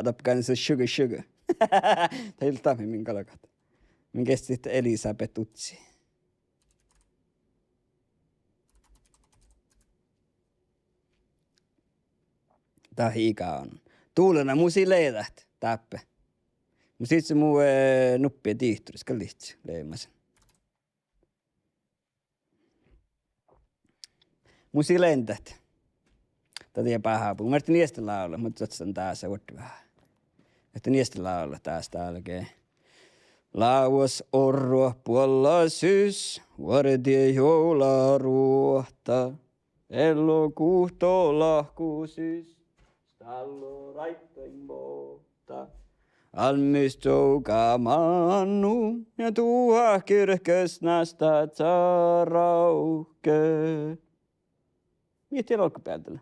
Tapkaan se sugar. Teiltä tami min kalakat. Min kesti sitten Elisabeth Utsi. Tää hiika on. Tuulena musi leidät, täppä. Mut sit se muu nuppia tiihturis, kallitsi leimasen. Musi lentät. Tätä jää päähaapuun. Mä yritin niistä laulaa, mutta otsan taas se vuotta vähän. Yritin niistä laulaa taas tälkeen. Lauas orroa puolella syys, vuodet joula ruohtaa. Elokuuhto lahku syys, stallo raittoin pohtaa. Almis soukamannu ja tuha kyrkös nästä tsarauke. Mieti alkupäätellä.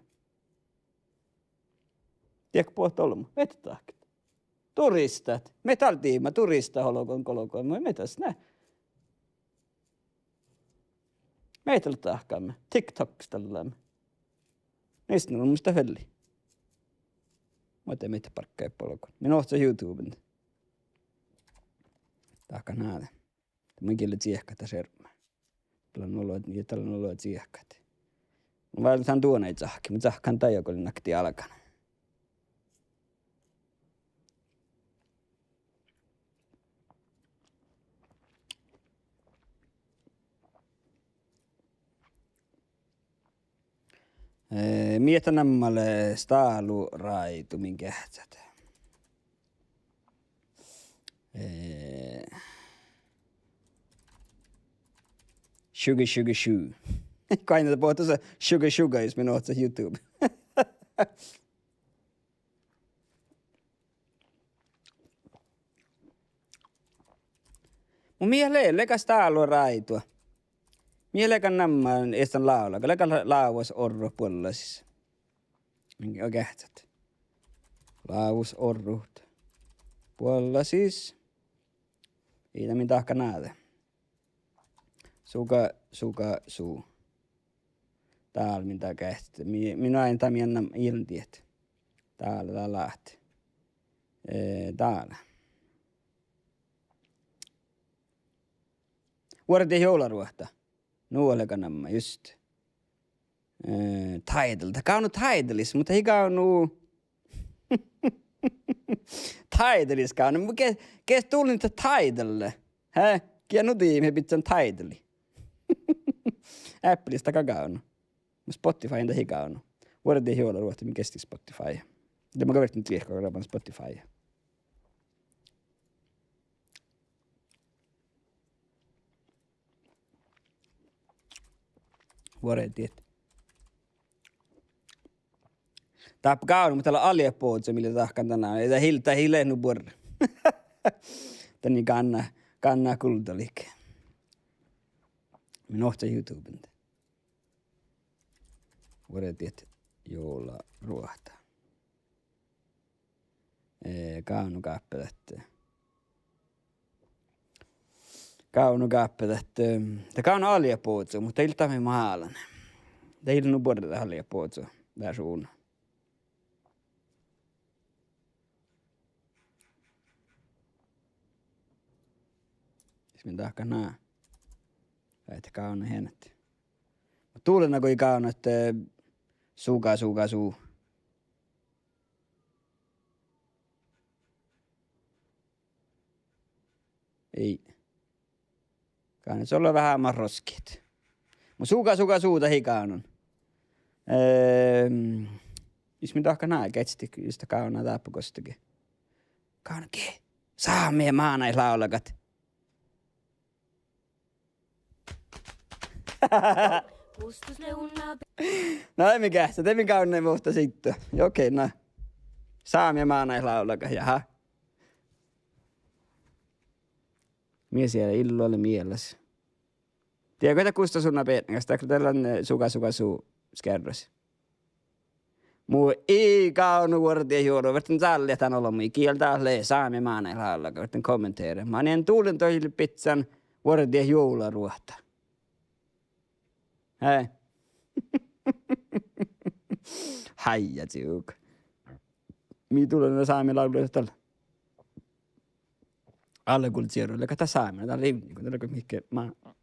Tiedätkö puhut olema? Vettahket. Turistat. Me taltiima turista holokon kolokon. Me tässä näe. Meitä tahkaamme. TikTokstallamme. Niistä on musta hölli. Mä teen meitä parkkaa polkon. Minä ohtsa YouTuben. Tahka nähdä. Mä kiellet siehkata sermaa. Tällä on ollut siehkata. Mä vältän tuoneet sahki. Mä sahkan tajokolin nakti alkana. Mietä nammalle staalu raitu min kähtsät. Sugar. Kai näitä puhuttu se sugar, jos minä oot se YouTube. Mie lekas täällä raitua. Mie lekan nammaan estän laula. Lekan laavas orro puolella siis. Minkä kähtsät. Laavus orruht. Puolella siis. Ei mitä tahka nähdä. Suu. Täällä mitä kähtsät. Minä en tämän jännä iltiet. Täällä lähti. Täällä. Vuodet joularuohta. Nuolekan namma, just. Tidal. Tämä kaunu Tidalis, mutta ei kaunu... Tidalis kaunu. Kes tuli niitä Tidalle? Hä? Kienu tiimi pitsan Tidali. Appleista kaunu. Spotify entä hi kaunu. Vuodet joularuohta, mikä kesti Spotify. Ja mä kavertin tiedä, kun Spotify. Vuodet. Tää kaunu, mutta täällä on aljepootse, millä tahkan tänään. Ei tää hileennu borre. Tänni kannaa kultaliike. Minä ohtaa YouTuben. Vuodet joularuohta. Kaunu kaappelet. Tämä kaunu aljepootse, mutta ilta me maalan. Tää hileennu borre aljepootse. Tää suun. Minä tahka nää. Että kauna hienet. Tuulena kun ei kauna, että suu. Ei. Kauna, se on vähän marroskit. Mutta suuta ei kaunan. Jos minä tahka nää, ketsti just kaunaa taappakostakin. Kauna, ke? Saa meidän maanaislaulakat. No ei mikään, se temi kauneen muusta sitten. Okei, no. Saamia maanaislaulakas, jaha. Mie siellä illoille mielessä. Tiedätkö, että kusta sunna peetnäkäs? Tääkö tällainen suu skerros? Muu ei kaunu vuorotia juoru. Vertin sallia tän olla mui kieltää lee saamia maanaislaulakas. Vertin kommenteere. Mä en tuulen toisille pizzan vuorotia juularuohta. Hei. Haija tiuk. Mii tulee ne saamia lauluja tällä. Alle kultsieroille, kata saamia. Tää on livni, kun tällä mihinkä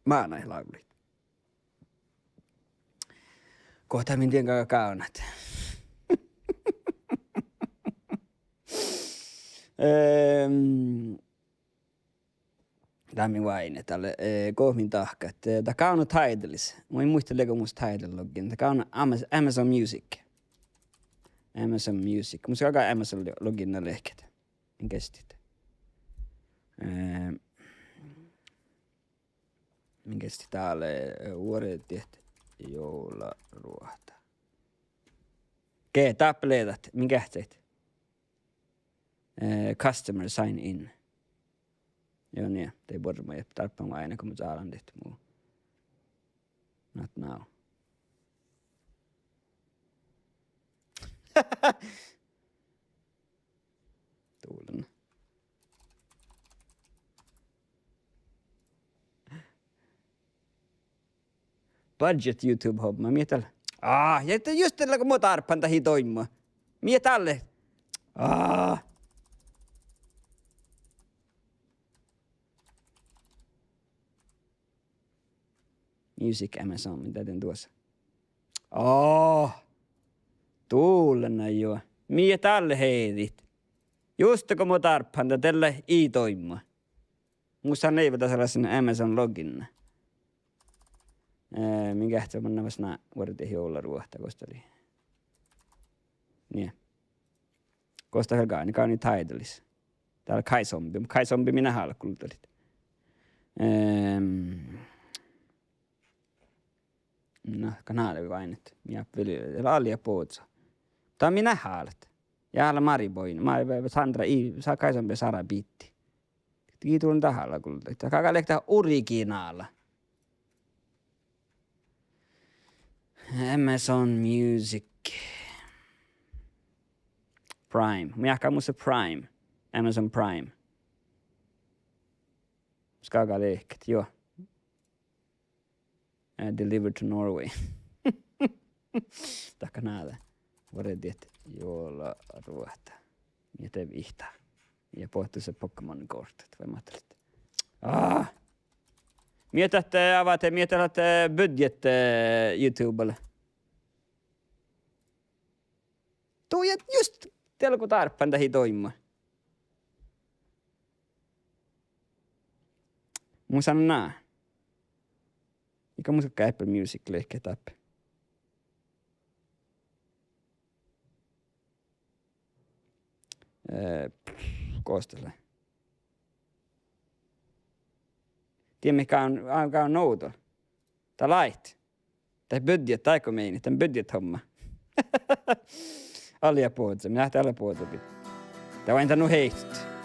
maanaislauluja. Kohta min tien kaunat. Tämä on vain tälle kohmin tahka. Tämä on Tidalis. Mä en muista lego musta Tidal-login. Tämä on Amazon Music. Amazon Music. Musta alkaa Amazon login ne lehket. En kestit. Min kesti täällä vuodet joularuohta. Tappeleetat. Min kähteit? Customer sign in. Joo niin, ei varmaan jää tarpeen aina, kun mä saadaan tehty muu. Not now. Tuulen. Budget YouTube-homma, mie tällä. Ja just tällä, kun mä tarpeen tähän toimimaan. Mie tälle. Music Amazon, mitä teen tuossa? Tuulena jo. Mie tälle heidit. Just kun mä tarpeen tälle ei toimimaan. Musta ei vetä sellaisen Amazon login. Minkä ehtoo mä näväs nää vuodet joularuohta kostali. Niin. Kosta helgaa, niin kauni Tidalis. Täällä Kai Zombi minä halkultalit. No, kanale vainit. Ja allia pootsa. Tämä minä haalat. Ja alla Mariboin. Sandra i saa Kai Zombi Sara biitti. Tiituun tahalla kulta. Kaka lehtä originaala. Amazon Music. Prime. Miäkkä musta Prime. Amazon Prime. Skaka lehket, joo. Delivered to Norway. Takka näällä. Varedit jolla ruohta. Mietin vihtaa. Ja pohtuu se Pokemon-kortit. Vai mä ajattelin, Mietätte avate, mietätte budget YouTubelle. Tuu just telku tarppan tähi toimimaan. Mun sanon nää. Mikä musiikka Apple Music lehkeä tappe. Koostele. Tiedä mikä on nouto. Tää lait. Tää budget, taiko meini. Tän budget homma. Alia puhutse. Minä lähtee alle puhutse. Tää vain tännu heitut.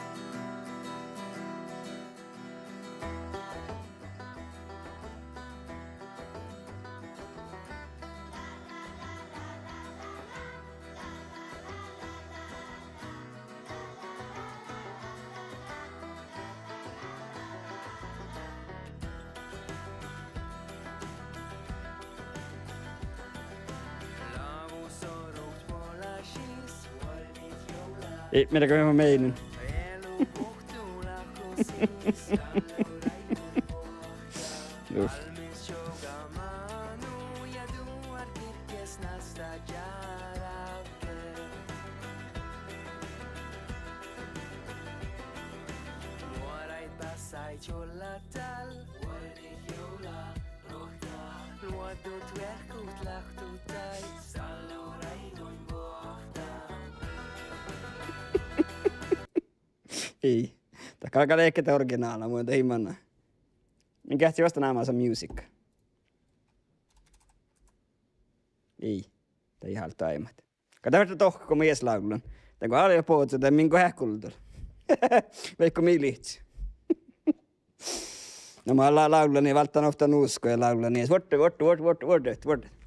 Ei, mitäkö mä meinin? Just. Ei. Tämä alkaa leikketä originaala, mutta ei manna. Minkä ehti vasta Amazon Music? Ei. Tämä ihan taimat. Katsotaan tohka, kun mies laulun. Tämä kun alia puhuttu, tämä minkä häkkultur. Veikko mii lihtsy. No mä ollaan laulun, niin välttämättä ofta uskoja laulun. Niin vuodet.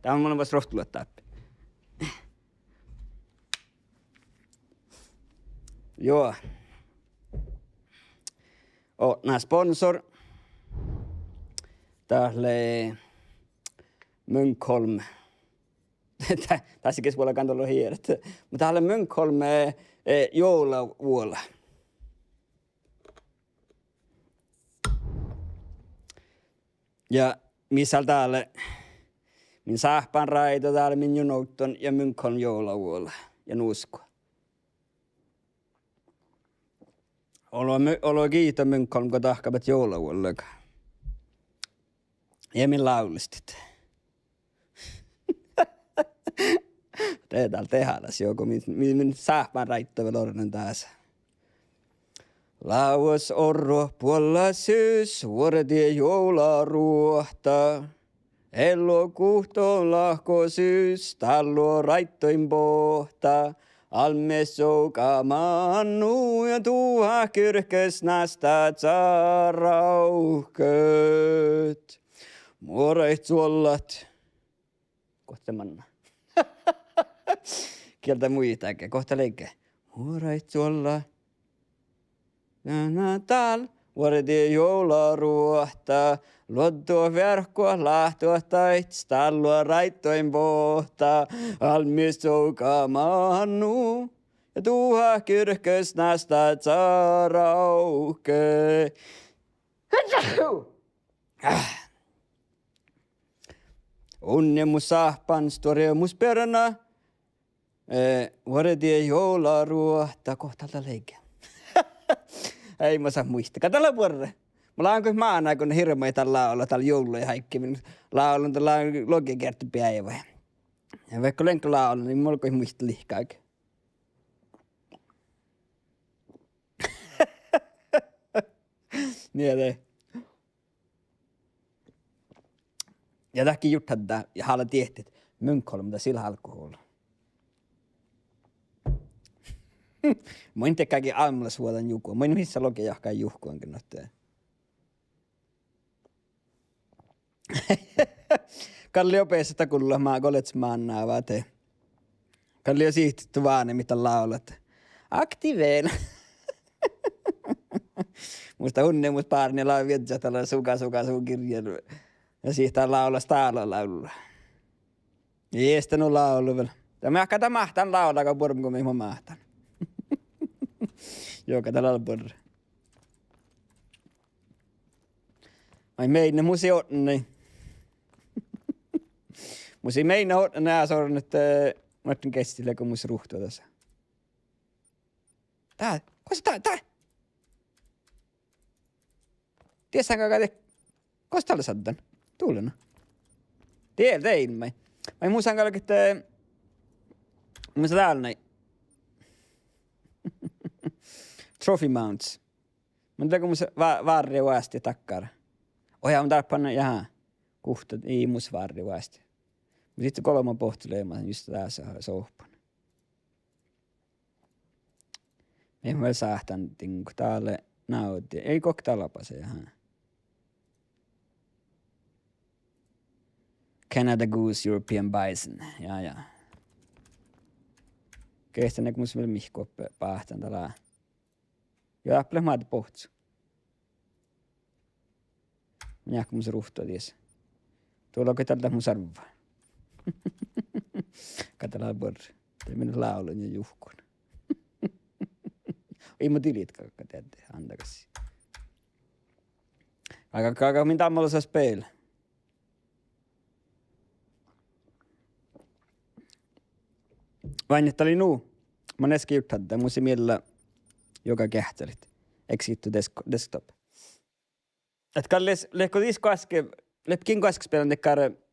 Tää on mulle vasta rohtulla täppi. Joo. Nää sponsor. Tähle Munkholm. Tässä keskuudella kantolla on hiedet. Mutta tähle Munkholm joulavuolla. Ja missä täällä min sähpän raita täällä min junouton ja Munkholm joulavuolla ja nuuskua. Olo kiito Munkholm, kun tahkabat joulavuolla. Ja min laulistit. Te täällä tehdäs joku, min sähpän raita vielä ornen tässä. Lauas orro puolella syys, vuoretie joularuohta. Elokuuhtoon lahko syys, tallo raittoin pohta. Alme soukamannu ja tuha kyrkös nästä tsarauhköt. Muoreit suollat. Kohta manna. Kieltä muitakin, kohta leikkä. Muoreit suollat. Natal, vuoretie joularuohta. Luottua verkkoa lahtoa taits, talloa raittoin pohta. Almis soukamannu ja tuha kyrkös nästä tsarauke. Onnemus sahpan, storemus peränä. Vuoretie joularuohta, kohtalta leikää. Ei mä saa muistaa. Katsotaan vuorre. Mulla on kuin maana, kun hirmeitä laulaa täällä jouluja haikkimin. Laulun tällä logiakerttipäivä. Ja vaikka lenkka laulun, niin mulla on kuin muista lihkaakin. Niin det. Ja tähänkin just hadda ja hala tiehti, että Munkholm där sillä alkohol. Mä en tekäkin aamulla suotan juhkua. Mä en missä loke jahkaan juhkuankin nohteen. Kalli opeessa kuulla maa kolets maannaa vaate. Kalli on sihtitty vaane mitä laulat. Aktiveena. Musta unne must paarni lau vietsä tällä suka kirjan. Ja siitä laulaa staalla laululla. Ei sitä no laulu vielä. Tämä ehkä tämä mahtan laulaa, kun porm kun mä mahtan. Joka tällä on porra. Ai meine musi otni. Musi meine otni nää sorun, että Martin kestille, kun musi ruhtua tässä. Tää, koska tää? Tiessänkö kai te, koska tällä saddan? Tuulena. Tieltä ei mä. Mä muistan kalki, että mä täällä näin. Trophy mounts. Mä tiedän, kun mun varri vaasti takkar. Oja, mun tarppanna jaha. Kuhta, ei mus varri vaasti. Mutta sitten kolma pohtuleemaan just tässä sohpan. Ei mä saahtan tinku täällä nautti. Ei koktalapase jaha. Canada Goose, European Bison. Ja. Kehtänä, kun musta vielä mihko pahtan tällä. Ja äppele maata pohtsu. Minä kun musta ruhtua ties. Tuolla onko tältä mun sarvaa. Katsellaan porra. Tee mennä laulun ja juhkun. Ei mä tilit kakka teette. Antakas. Aika minä tammalla saa speillä. Vain, että oli nuu. Mä neski juttada. Musi mielellä joka kähtelit. Exit desktop. Et kallis lehko disko äsken. Lepkin äsken spelan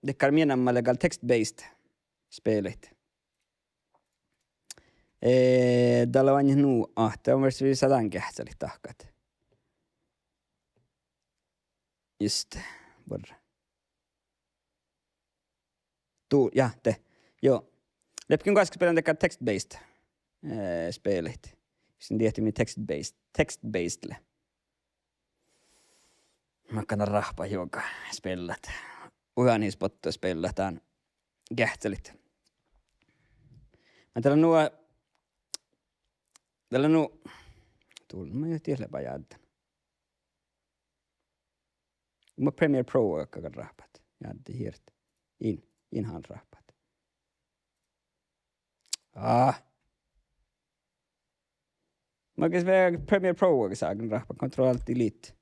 dekkar mienammalle gal text-based spelit. Tällä vain nuu. Tämä on myös 100 kähtelit tahkat. Just. Borra. Ja, te. Joo. Lepkin äsken spelan dekkar text-based spelit. Sen tietty min text-basedle. Mä kannan rahpa joka spellat. Uhani spotto spellataan kähtelit. Mä tällä nuo tulla mä jo tiedä jäädän. Mä Premiere Pro jakkakan rahpat. Jäädän hiirt. Inhan rahpat. Mä käs vielä Premiere Pro jakkakan rahpat. Control-Alt-Delete.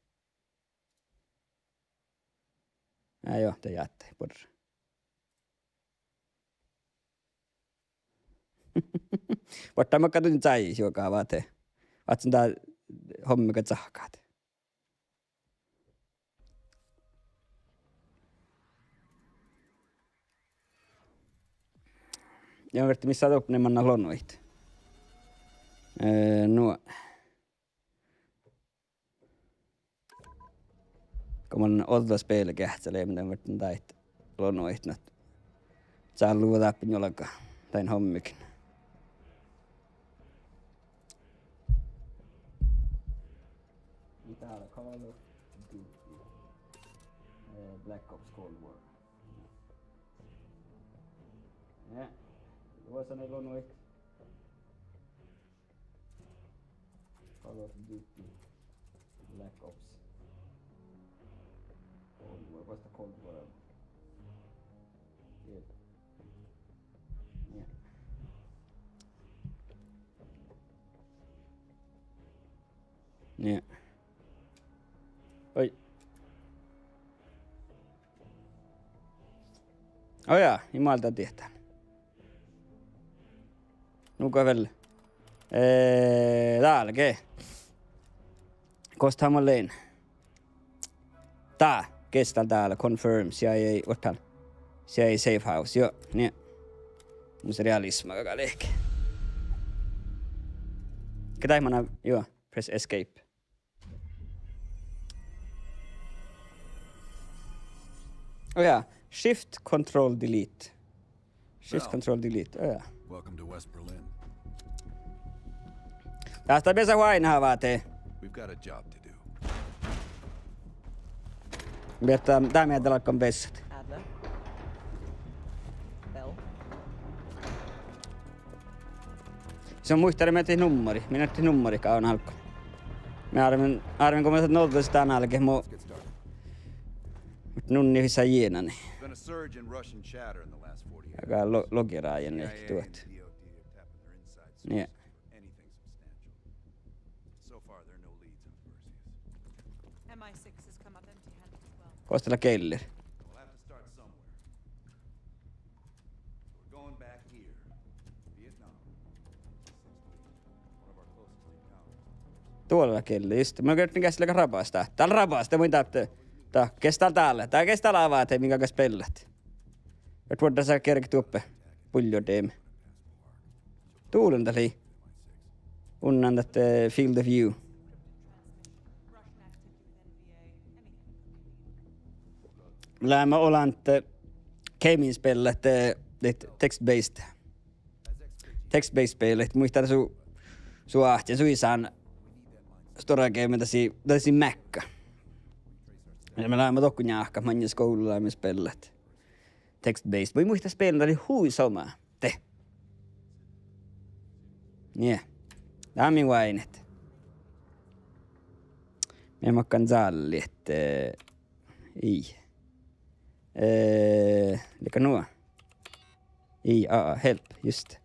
Joo, te jäätte. Porra. Mutta mä katson täis joka vaate. Vatsin tää hommi kat sahkaat. Ja verti missä on ne manna lonnoit. Nuo. Kun man odda spela kähtsälee, mitä vertin täit lonnoit. Saa luoda läpi jollakaan. Tain hommikin. Täällä Call of Duty. Black Ops Cold War. Ja. Tuossa ne lonnoit. Call of Duty. Black Ops. Cold War. Vasta Cold War. Ja. Ja. Oi. Oja, jumalta tietää. Nuka väl. Täällä ke. Kosta mä lein. Tää. Kestää täällä. Confirm. CIA. Otan. CIA safe house. Joo. Niin. Mun se realisma kaka lehke. Ketä ihmana. Joo. Press escape. Oh ja, shift control delete. Shift control delete, oh ja.
Welcome to West Berlin.
Tästä pesä huainaa vaatee.
We've got a job to do.
Tää mieltä lakkaan vessat.
Adler. Bell.
Se on muistari, mä tein nummeri. Minä tein nummeri kauan alku. Mä arvin kun mä saat nolta sitä nälkeen,
Let's get started.
mut nunni hyssä jienani.
There's been a surge in Russian chatter in the last 40 years.
Aika logiraajan
CIA
ehkä tuot.
and DOD have tapped their inside sources
Yeah.
for anything substantial. So far, there are no leads on Perseus.
MI6 has come up empty-handed as well.
Kostella Keller.
We'll have to start somewhere. We're going back here. Vietnam. 68. One of our closest encounters.
Tuolla Keller, just. Mä kertin käsillä rapasta. Täällä rapasta, mun täytyy. Tää kestää täällä. Tää kestää lavaa, ettei minkä kanssa pellat. Et voidaan saa kerkki uppe. Puljo teemme. Tuulen täli. Unnan tätä field of view.
Russian activity with NVA. Anything.
Lämmä olan gaming spelet text-based. Text-based spelet. Muistaa su ahti. Su isän stora game täsi Mäkkä. Ja mä lämmä tokku njahka. Manjas koululla lämmä spelet. Text-based. Voi muistaa spelen oli hui soma. Te. Nie. Tää on minun aineet. Mä makkan zalli, että ei. Lika nuo. Ei, help, just.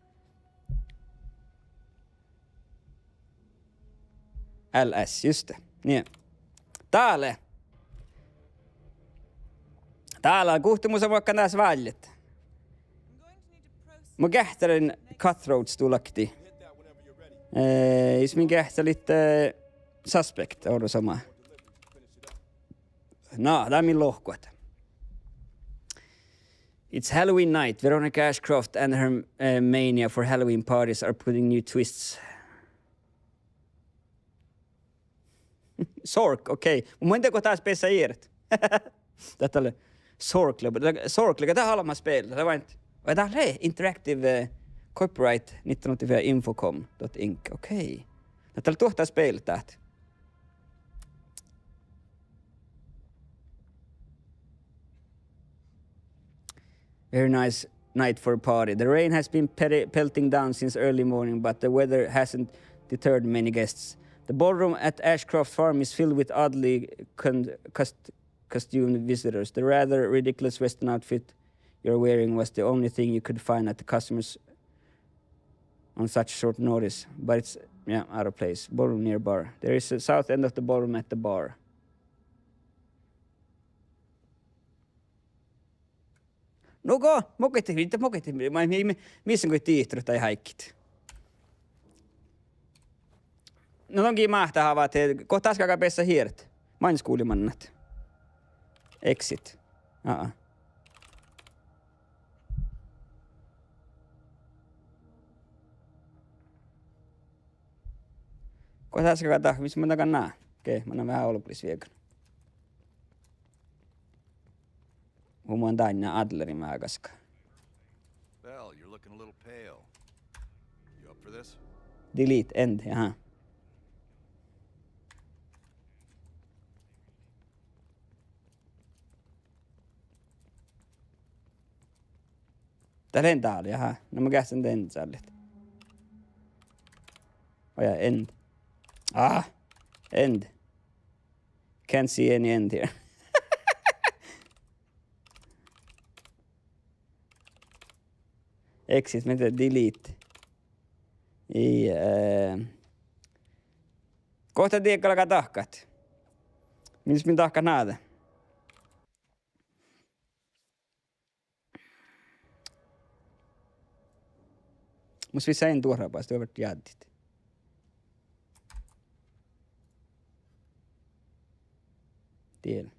LS, just det. Niin. Täällä on kuhtimusa vaikka näissä väljet.
I'm going to need to process.
Mä kähtelin Cutthroats tulakti. Jos minä kähtelin Suspect, on sama. No, tää on min lohkuet. It's Halloween night. Veronica Ashcroft and her mania for Halloween parties are putting new twists. Sork, okej. Okay. Mun inte gå taas pessa iert. Detta är Sork, det här alla spel. Det var inte. Och det här är interactive copyright 1984 infocom.inc. Okej. Okay. Detta är tuhta spel täht. Very nice night for a party. The rain has been pelting down since early morning, but the weather hasn't deterred many guests. The ballroom at Ashcroft Farm is filled with oddly costumed visitors. The rather ridiculous Western outfit you're wearing was the only thing you could find at the customers on such short notice. But it's, out of place. Ballroom near bar. There is a south end of the ballroom at the bar. Nuko, moketti, missä kuin tiihtynyt tai häikkit. No onkin mahtaa havaat, kohta äsken pessä hiiret. Mainskuulimannat. Exit. Kohta äsken kataa, missä mä takan nää. Okei, mä näen vähän oluplisviekon. Humoan tänne Adlerin määkäskä.
Bell, you're looking a little pale. You up for this?
Delete, end, jaha. Tää lentää oli, jaha. No mä käsin end sallit. Oja, end. End. Can't see any end here. Exit, mitä delete. Kohta tiedä, alkaa tahkat. Mitäs minä tahkat näitä? Måste vi säga en dåra bara, så det har varit jäddigt. Del.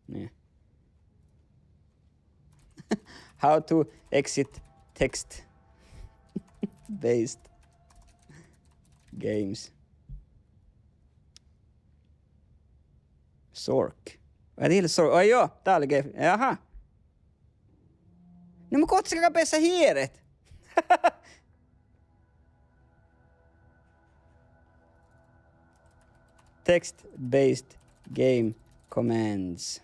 Nej. How to exit text based games. Sork. Vai till så? Oj joo, tää oli kef. Jaha. No mä kotsakaa pessä hieret. Text-based game commands.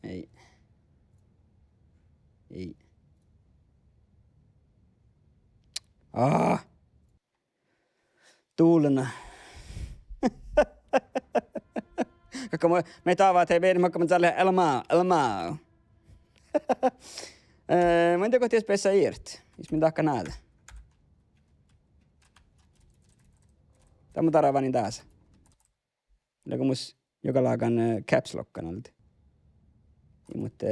Ei. Ei. Tuulena. Kakka me taavat hei meidän makkaman tälle elmaa. Mä en tiedä kohti pessä irt. Jos minä takka näitä. Tämä taravani taas. Oliko mus joka laakan caps lockan olti. Mutta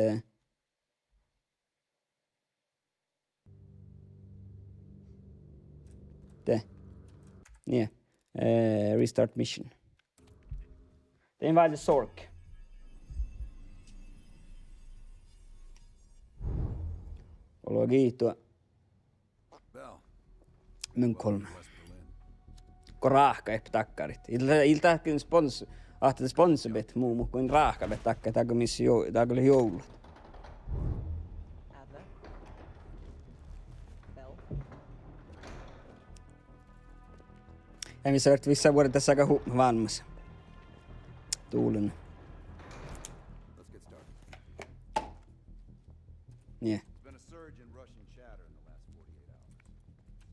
niin. Restart mission. Det invite Sork. Olo kiitua.
Bell,
Munkholm.
West Berlin.
Ko raahka ehti takkarit. Iltähkin ahti sponsabit muu kuin raahka bet takka. Tää kun missä tää oli joulut.
Adler. Bell.
Ja missä olet vissa vuodet tässä aika valmassa. Tuulen.
Let's get started.
Niin.
There's been a surge in Russian chatter in the last 48 hours.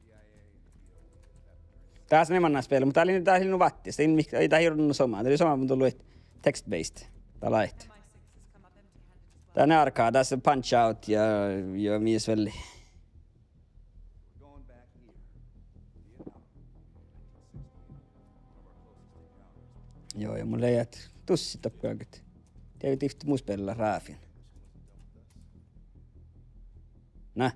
CIA and the DOD have turned
Taas ne mannaa spela, mutta tää oli vattista. Ei tää hirveän somaa. Tää oli sama, mutta tullut text-based. Tää lait.
MI6 has come up empty-handed as well.
Tää ne arkaa. Tässä punch out ja mies väli.
We're going back here. Vietnam. 1960. One of our closest encounters.
Joo, ja mulla ei jäät tussit tappuakat. Tiedä tifti muus pelillä raafin. Nä.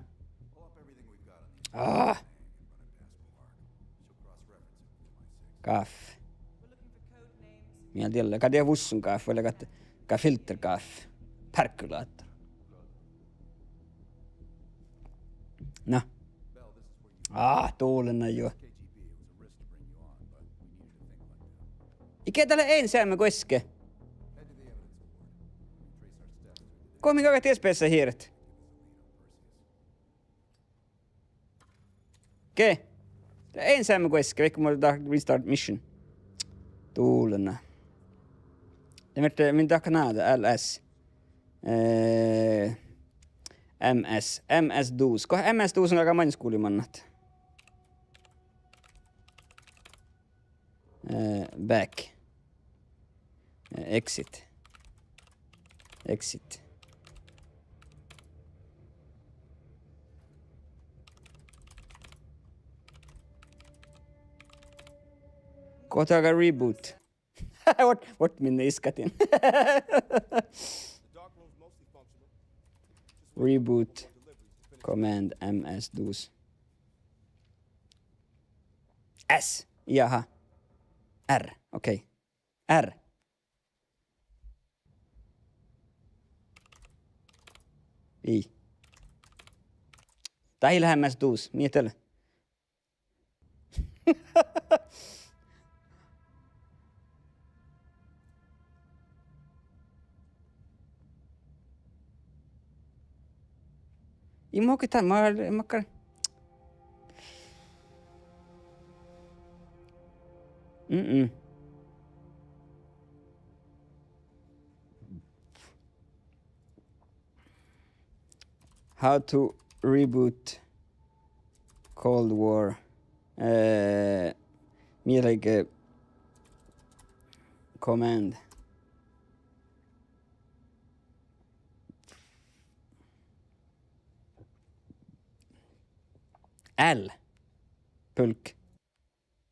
Pull up everything we've got on the
Ah,
and run it past Clark. She'll cross-reference it with MI6.
kaffe.
We're looking for code names.
Minä tiedän, ka tiedä vussun kaffe, eller ka filterkaffe. Perkulaattor. Nä.
Bell, this is where you
Tuulena joo.
KGB. It was a risk to bring you on, but we needed to think like that.
Ikä tälle ensäämme koske.
Head to the evidence board. Trace our steps through the
Komi kaka tiespessä hiiret. Ke? Ensäämme koske, vaikka mulla tahti restart mission. Tuulena. Min takka näitä, LS. MS-duus. Kohan MS-duus on aika manskuulimannat. Back. Exit. Kohta aika reboot. What minne iskatin. Reboot. Command MS-duus. S. Jaha. R. Okei. R. I. Tää ei lähemmäs duus. Mietellä. I må ikke ta makkar. How to reboot Cold War. Mielike command. L. Pulk.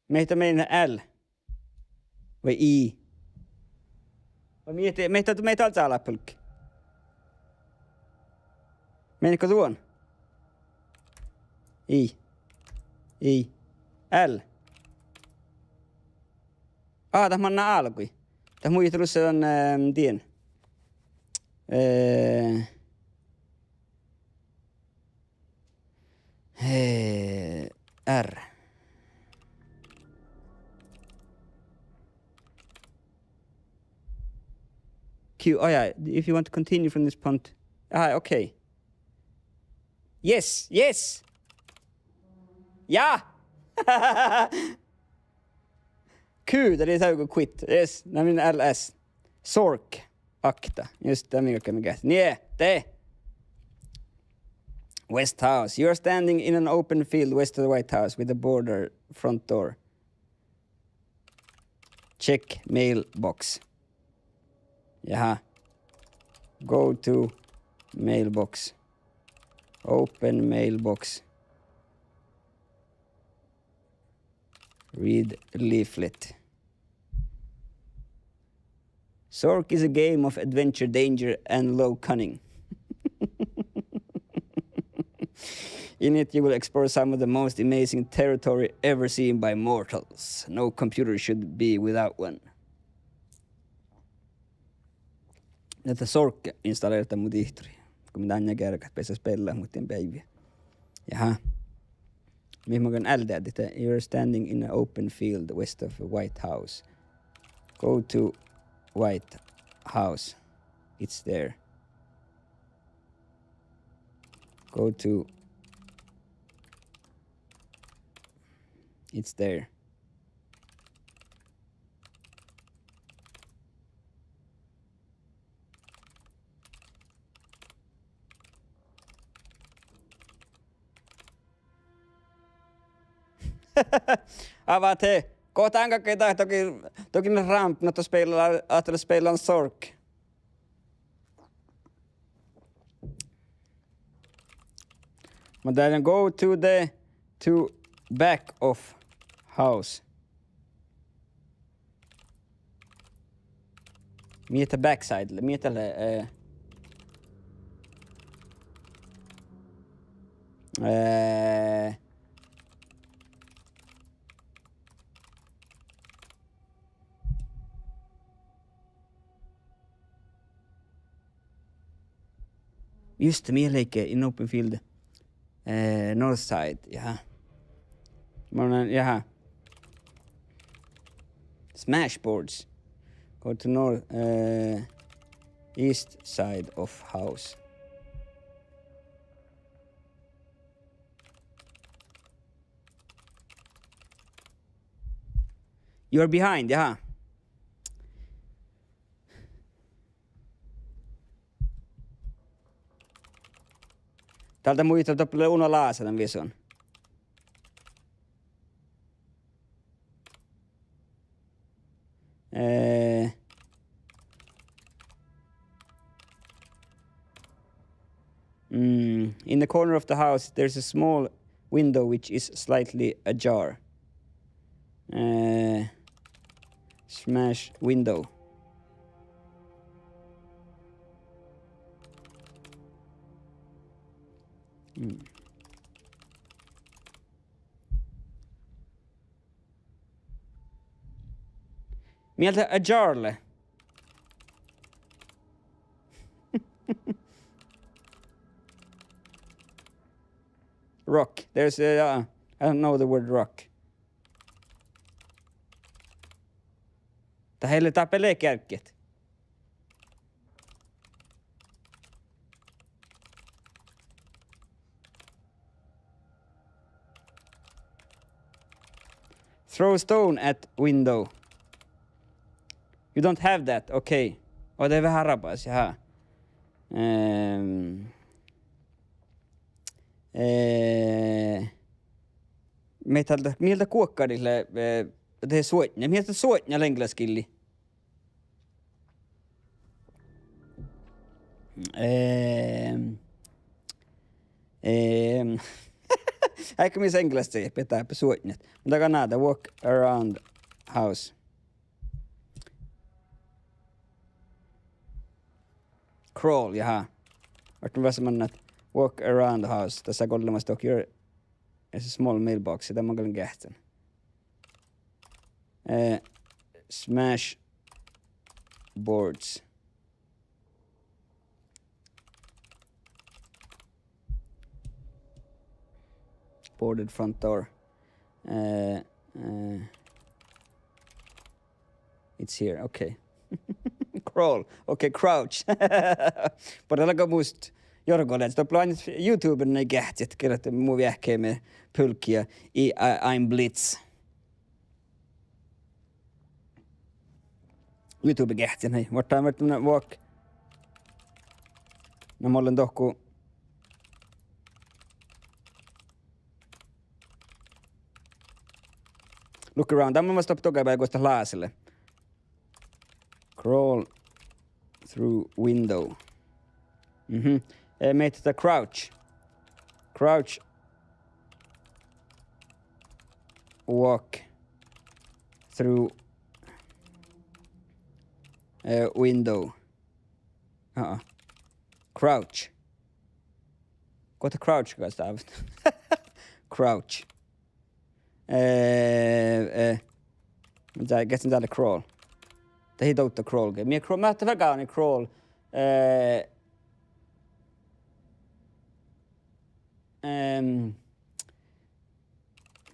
Meitä L. Vai I. Vai meitä alta ala pulk. Menikö tuon? I. L. Tämä manna alkui. Tämä muistelussa on tien. R. Q. Oh yeah, if you want to continue from this point. Okay. Yes, yes! Ja! Q, det är så quit. Yes, nämligen LS. Sork. Akta. Just det, mycket kan jag Nej, det. West House. You're standing in an open field west of the White House with a border front door. Check mailbox. Jaha. Go to mailbox. Open mailbox. Read leaflet. Sork is a game of adventure, danger, and low cunning. In it, you will explore some of the most amazing territory ever seen by mortals. No computer should be without one. Tätä Sork installeerata mun tihtori. Kun mitä aina kerkat pesä spellaa muuten päiviä. Jaha. Mihin mä kan ältä, että you're standing in an open field west of White House. Go to White House. It's there. Go to... It's there. Avate. Kohta en kaikkea toki ne ramp, no ajatella spela Sork. But then go to back of house. Mieta backside, mieta just det, mieleikä in open field. North side, jaha. Jaha. Smashboards. Go to north, east side of house. You're behind, jaha. Täältä muistaa tulee Uno Laasanen vison. In the corner of the house, there's a small window which is slightly ajar. Smash window. Mieltä ajarle. Rock. There's a... I don't know the word rock. Tai heille tapelee kärkket. Throw stone at window. You don't have that, okay. Och det är väl harapas, jaha. Miltä kuokkarille te suotnya? Miltä suotnya lenglaskilli? Ehkä missä englantia pitää suotnat. Mutta kannata walk around house. Crawl, jaha. Varten var som att walk around the house. Tässä kolmasta toki on a small mailbox. Sitä mä kyllä kähtän. Smash boards. Boarded front door. It's here, okay. crawl. Okei, crouch. Parhaillaan muist Jorgolle, että on ainut YouTuben ne kähtsit, kirjoittaa muu viehkeemme pylkkiä. I'm Blitz. YouTube kähtsin, hei. Vartaan vertuminen walk. No mä olen tohku. Look around. Tämä on vasta tokapäin koista laaselle. Crawl through window. Meitä tätä crouch. Crouch. Walk through window. Crouch. Kohta crouch kanssa täyvästä. Crouch. Mitä käsin täällä crawl. Tämä hitoutta crawl. Mä ajattelin vägääni crawl.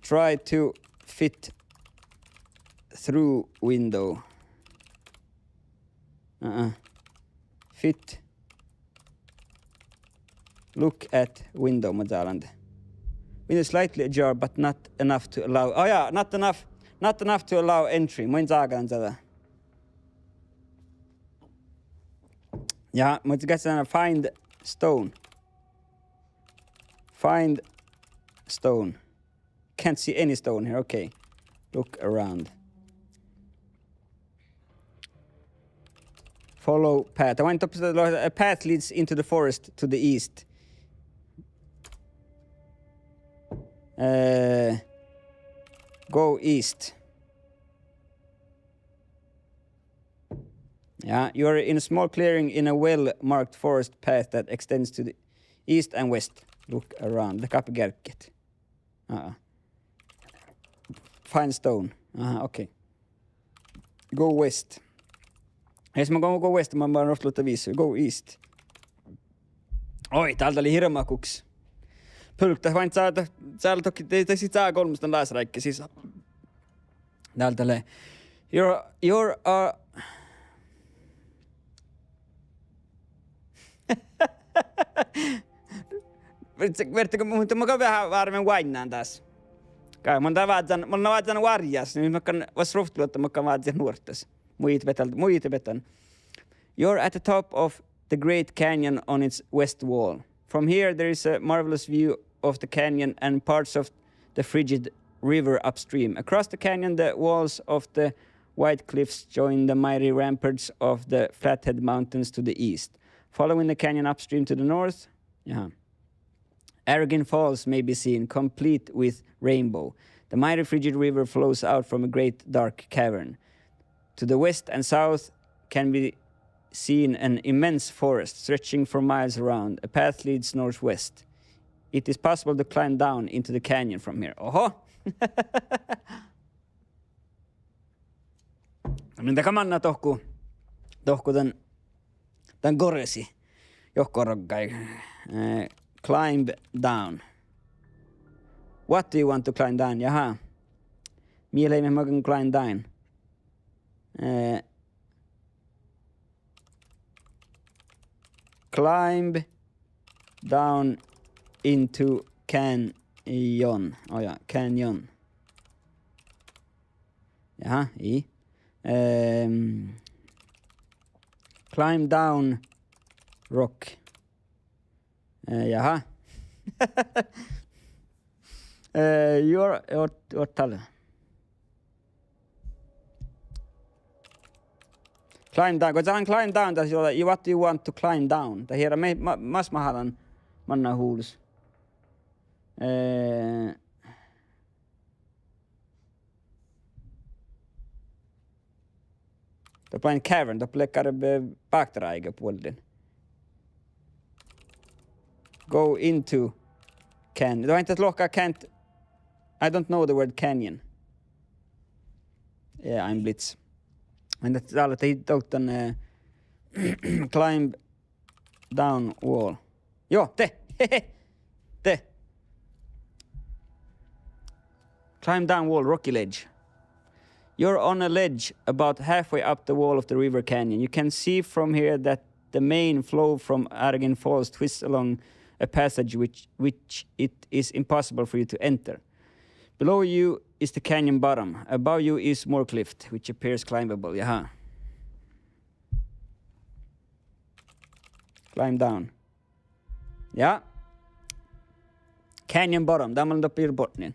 Try to fit through window. Fit. Look at window, Madalande. Window slightly ajar, but not enough to allow. Oh yeah, not enough to allow entry. Mä en saakaan tätä. Ja, mutta käsitään find stone. Find stone. Can't see any stone here. Okay. Look around. Follow path. I went up to a path leads into the forest to the east. Go east. Yeah, you're in a small clearing in a well-marked forest path that extends to the east and west. Look around. The kapigerket. Find stone. Okay. Go west. Jos mä go west, mä oon rohtelutta 5. Go east. Oi, täältä oli hirmakuks. Pylktä vain saada toki, ei sit saa kolmusta laasraikki, siis. Täältä oli. You're Vertikö mutta mä vähän varmaan vainaan taas. Kai mä oon vaatan varjas, niin mä kan vas rohtelutta mä kan vaatan nuortas. Muit vetän. You're at the top of the Great Canyon on its west wall. From here there is a marvelous view of the canyon and parts of the frigid river upstream. Across the canyon the walls of the white cliffs join the mighty ramparts of the Flathead Mountains to the east. Following the canyon upstream to the north, Aragon Falls may be seen, complete with rainbow. The mighty frigid river flows out from a great dark cavern. To the west and south can be seen an immense forest stretching for miles around. A path leads northwest. It is possible to climb down into the canyon from here. Oho! Mitä kamanna tohku tän goresi. Johkoroggai. Climb down. What do you want to climb down? Jaha. Mieleimme mä can climb down. Climb down into canyon. Oh ja, canyon. Jaha, climb down rock. Jaha. You're talle. Climb down. Kun saan climb down, tässä olla, what do you want to climb down? Tämä hiera, mas mahalan manna huulus. Tämä pain cavern, tämä plekkar baakteraiga puolin. Go into canyon. Tämä inte lohkaa can't. I don't know the word canyon. Yeah, I'm Blitz. Men täällä hittouttan climb down wall. Joo, te. Climb down wall, rocky ledge. You're on a ledge about halfway up the wall of the river canyon. You can see from here that the main flow from Argin Falls twists along a passage which it is impossible for you to enter. Below you is the canyon bottom. Above you is more cliff, which appears climbable. Jaha. Climb down. Ja. Canyon bottom. Där man uppe i botten.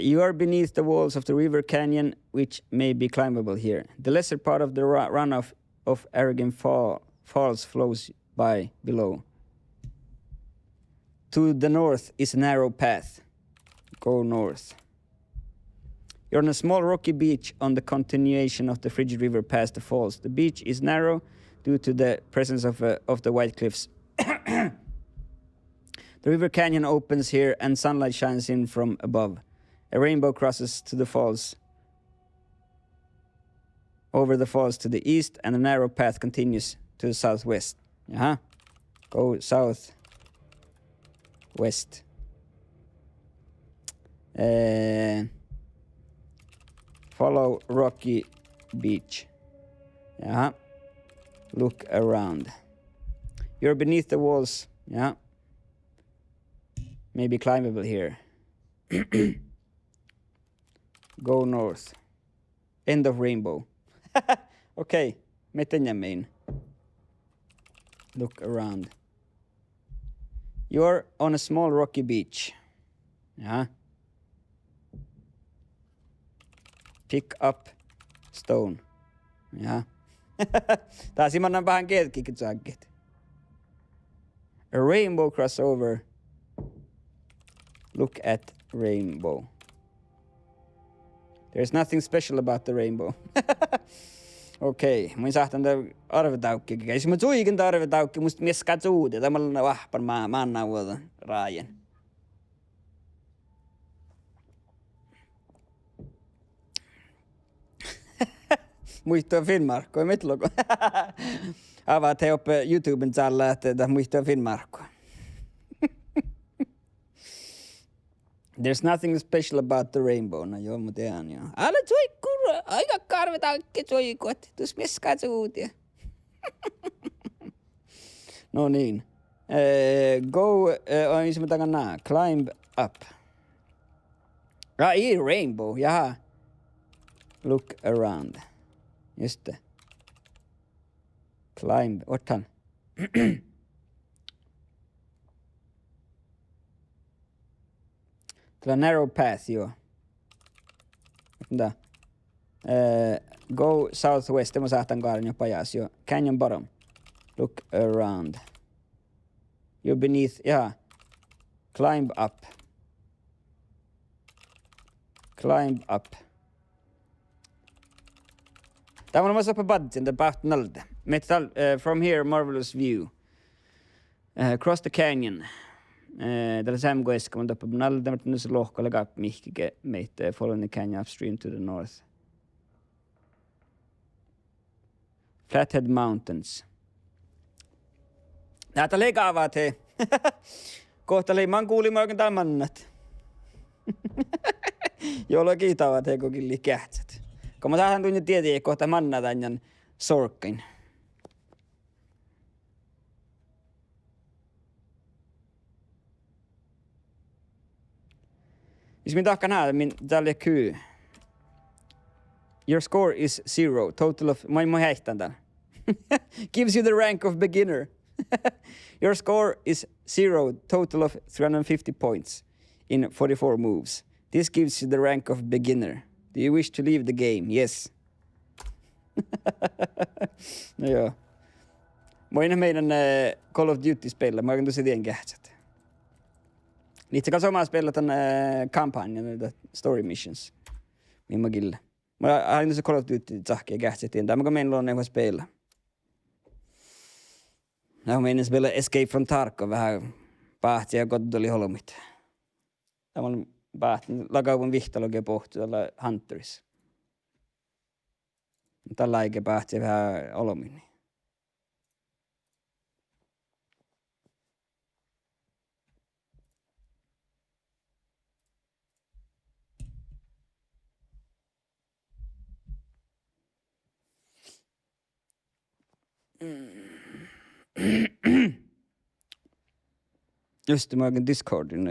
You are beneath the walls of the river canyon, which may be climbable here. The lesser part of the runoff of Arrogant Falls flows by below. To the north is a narrow path. Go north. You're on a small rocky beach on the continuation of the frigid river past the falls. The beach is narrow due to the presence of the white cliffs. The river canyon opens here and sunlight shines in from above. A rainbow crosses to the falls. Over the falls to the east, and a narrow path continues to the southwest. Go south. West. Follow rocky beach. Look around. You're beneath the walls. Maybe climbable here. Go north. End of rainbow. Okay. Metenyamin. Look around. You're on a small rocky beach. Pick up stone. Taas imannan vähän ketkikitsakit. A rainbow crossover. Look at rainbow. There's nothing special about the rainbow. Okei, mun sahtan tää arvetaukki. Jos mä suikin tää arvetaukki, musta mies katsuuti. Tämä on vahpan maan nauvalta raajen. Muistaa Finnmarkkoa, mitloko? Avaat he uppe YouTuben tällä, että muistaa Finnmarkkoa. There's nothing special about the rainbow. No joo, mä tean joo. Älä suikkuu, aika karvetaukki suikot. Tuus mies katsuuti. No niin. Go, missä mä takana? Climb up. Rainbow, jaha. Look around. Just det. Climb, otan. Tällä narrow path, joo. Go southwest, mä saatan kaaren jo pajas, joo. Canyon bottom. Look around. You're beneath, Climb up. Climb up. Tämä on massa padden där bahtnalde. Metal from here marvelous view. Across the canyon. Tällä samgoiska mun tappa nalde mutta nus lohkolle gap mihkike meitä following the canyon upstream to the north. Flathead Mountains. Näitä leikaavat he. Kohta leimaan kuulimaan oikein tämän mannat. Jolloin kiitavat he kokilli kähtsät. Kun mä saahan tunnin tietää, että kohta manna tämän sorkkin. Jos minä tahkan nähdä, täällä kyy. Your score is 0. Total of... Mä häihtän täällä. Gives you the rank of beginner. Your score is 0. Total of 350 points in 44 moves. This gives you the rank of beginner. Do you wish to leave the game? Yes. No joo. Mä oon meidän Call of Duty-spelillä. Mä oon tosi tien kähtsät. Niitä kanssa omaa spelata tämän kampanjan, story missions. Niin mä kyllä. Mä aina tosi Call of Duty-tsahkia kähtsät. Tämä kun meillä on ne spelillä. Mä meidän spela Escape from Tarkov vähän pahti ja kottuli holmit. Tämä on pahti. Lakaupun vihtalogia pohtu tällä Hunterissa. Tällä aikaa pahti vähän olomini. Just det, mä oikein Discordin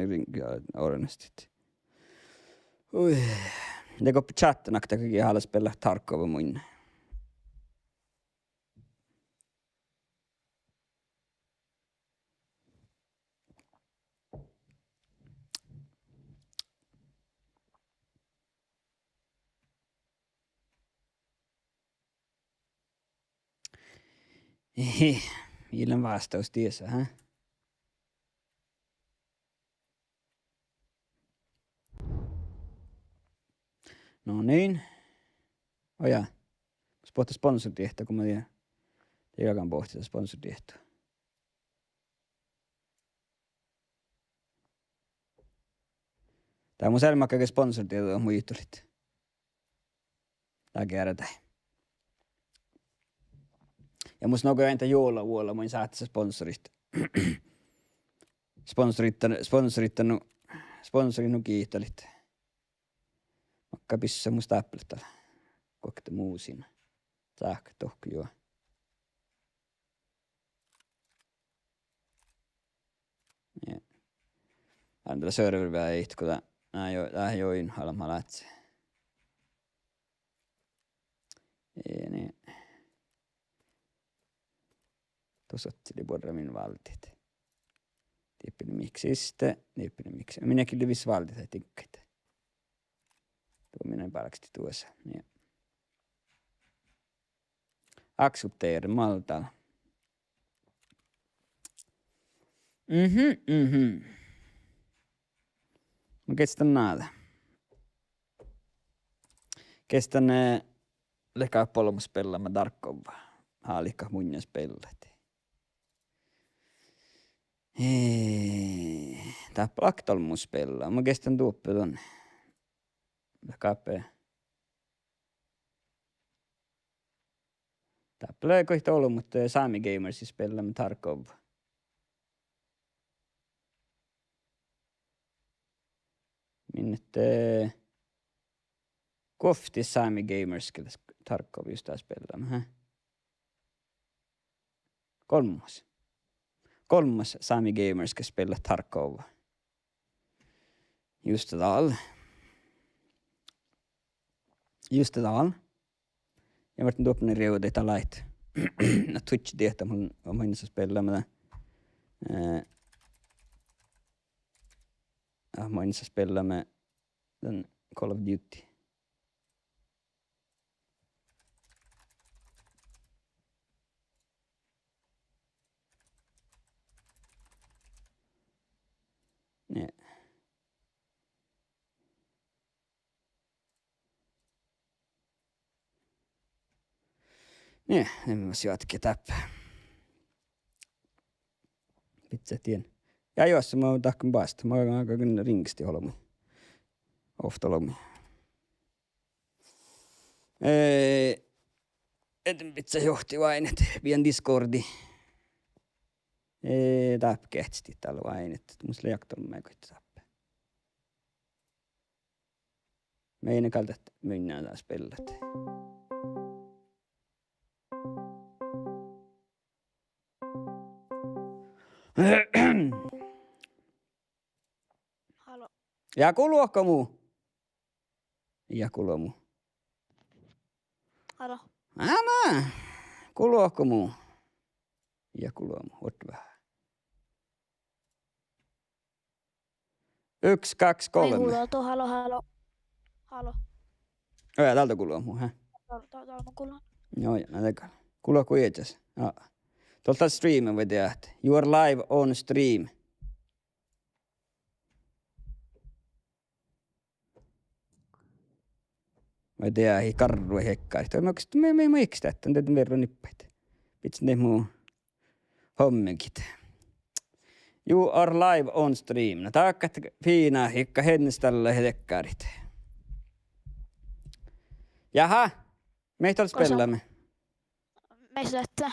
orennustit. Ui. Det går på chatten att jag har spelat Tarkov och mun. Illan vastaus tiesä, hä? No niin. Oja. Jos pohtaa sponsoritiehtoa, kun mä tiedän. Tiedäkään pohtia sponsoritiehtoa. Tää on mun selmäkkäkin sponsoritiehtoa on mun ihtulit. Tää kerätään. Ja musta noin entä jouluvuonna mä saat se sponsorista. Sponsorinut kiihtolit. Makka pissa musta äppeltä. Kokte muu siinä. Sähkö tohku juo. Ja. Andra servervää ei kun tää join halma lätse. Ei niin. Tosotteli borramin valtit. Tiippinen miksistä, tiippinen miksi. Minäkin livis valtit ja tinkkeitä. Tuo minä palkasti tuossa. Ja. Accepteer Maltalla. Mä kestän näitä. Kestän lekaa polmus pelaamaan Tarkovaa. Haalikka munjas pellat. Tää plaktolmus pelaa. Mä kestän tuoppe tonne. Kapea. Tää pelaa kohta ollut, mutta Sami Gamersissa pelaamme Tarkov. Minne kofti Sami Gamers, ketä Tarkov just taas pelaamme. Kolmas Sami Gamers, kes pelaa Tarkov. Just det all. Jag vart inte öppna redan detta light. Twitch det om hinner så spela med det. Man hinner så spela med den Call of Duty. Nej. Niin, en mä jatke täppää. Vitsi, tien. Ja jos mä oon takkan päästä. Mä oon aika kyllä ringsti olemme. Oftolomme. Et vitsi johti vain, et vien Discordi. Täppä kehtsti tällä vain, että musta lejaktolla mä koitti täppää. Meidän kalta, että mennään taas pellat.
Halo.
Ja kuuluuko muu? Ja kuuluu muu.
Halo.
Älä! Kuuluuko muu? Ja kuuluu muu. Ot vähän. 1, 2, 3.
Ei huudeltu, halo. Halo.
Ja täältä kuuluu muu, hä?
Täällä mä kuulen.
Joo, ja näin. Kuuluuko itses? Tuolta streamin voi tehdä. You are live on stream. Voi tehdä hi karru ja hekkaa. Me miksi tätä on teitä verran nippeitä. Pitsi ne muu hommikit. You are live on stream. No taakkat fiinaa hikka henniställä hekkaarit. Jaha, meitä olisi pelaamme.
Meistä että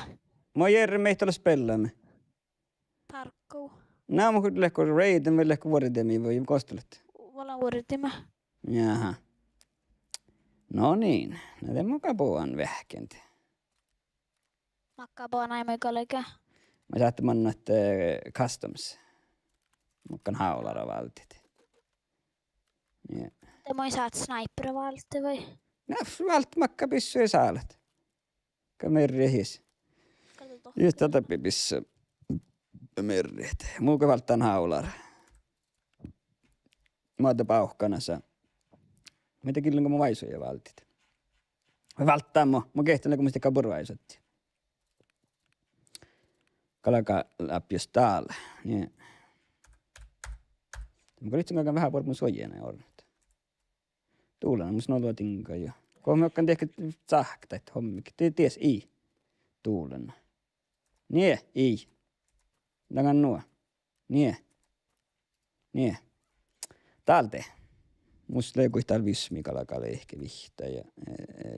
Moi Jerry, meitä olisi pelaamme.
Tarkku.
Nämä on kyllä lehko raid, me lehko vuoritemiin voi kostelet.
Vallan vuoritimä.
Jaha. No niin, näitä mukapuan vähkentä.
Makkaa poa näin mikä olikä.
Mä saatte manna, että customs. Mukkan haulara valtit. Ja.
Te moi saat sniper valtti vai?
No, valt makka pissy saalet. Kamerri his.
Kato
Just tätä pissy merrit. Muuka valtaan haulara. Mä oon pauhkana saa. Mitä kyllä kun mä vaisuja valtit. Mä valttaa mä kehtän kun mä sitä kaburvaisotti. Kalaka läppiös täällä. Niin. Mä kolitsin vähän pormun suojena ornut. Tuulena mun snolua tinkaa jo. Kun mä okkaan tehkä tsahkta, että hommikki. Te ties ei. Tuulena. Nie, ei. Tangan nuo. Nie. Nie. Täältä. Musta leikui täällä vismi kalakalle ehkä vihtä ja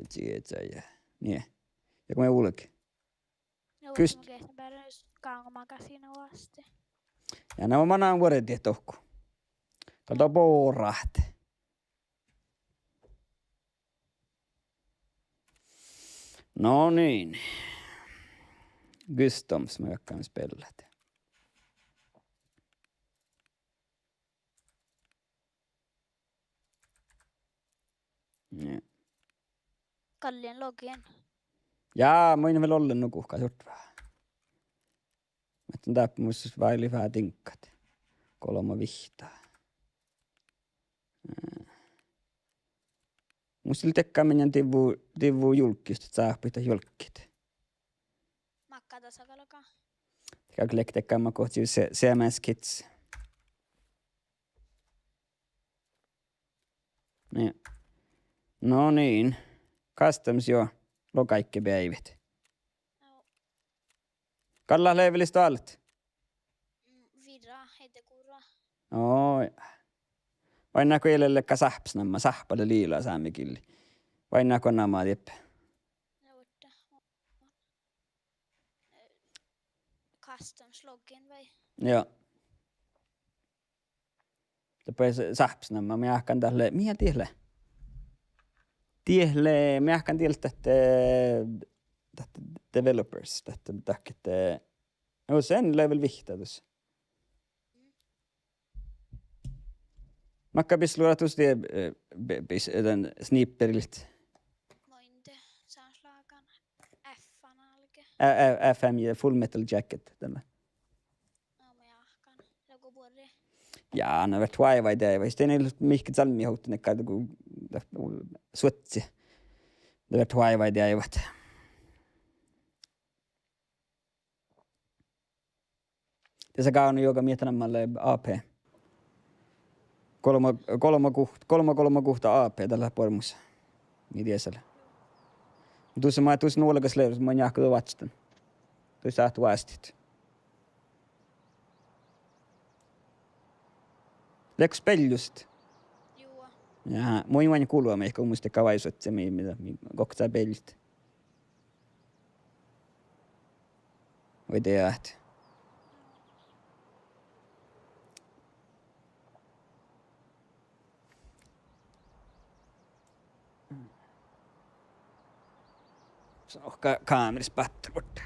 tsietsä ja nie. Ja kun mä ulki. Kyst.
Mä kehtän päädys kankomakasina asti.
Ja nämä manaan vuodet tohku. Kalta poorahti. No niin. Gustoms mä jakkaan spellat. Ja.
Kallien login.
Jaa, mä en vielä ollen nukuhkaa sut vähän. Mä oon täppä musta vaili vähän tinkkat. 3 vihtaa. Musta sillä tekkaa mennään tivu julkista, että saa pitää julkit.
Makka tasakaloka.
Tekkaa tekkaa mä kohti CMS-kits. Niin. No niin. Customs joo. Kaikki päivät.
No,
Kalla levelistä allt.
vira, heitä kurra.
Oi. Vain näkö elellekka sahpsnamma, sahpalle liilaa saamikilli. Vain näkö namaa tieppä.
Joutta. Customs login vai?
Joo. Tapoi sahpsnamma, mä jahkan tälle, mihin tielle? Tielle, mä jahkan tielle tästä developers, tästä takkette. No sen level vihtatus. Makka pisluura tuosti den snipperilta.
Mointe, saanslaakan. F-an alke.
FM Full Metal Jacket tällä.
No, mä jahkan. Joku vuori.
Ja, no vet vai det. Vai sitten ei ollut mihkä salmi houtune kai kun suotsi. Det vet vai det eivät. Tässä kaunu joka mietänämälle AP. 3 kuhta AP tällä pormussa. Mietiesellä. Tuossa mä tuossa nuolakas leivät, mä jahka tuo vatstan. Tuossa ahtu vaastit. Leks peljust.
Juo.
Jaha, moi vain kuulua me ehkä muista kavaisut se mitä koktaa peljut. Voi teät. Se on kaameris pattelut.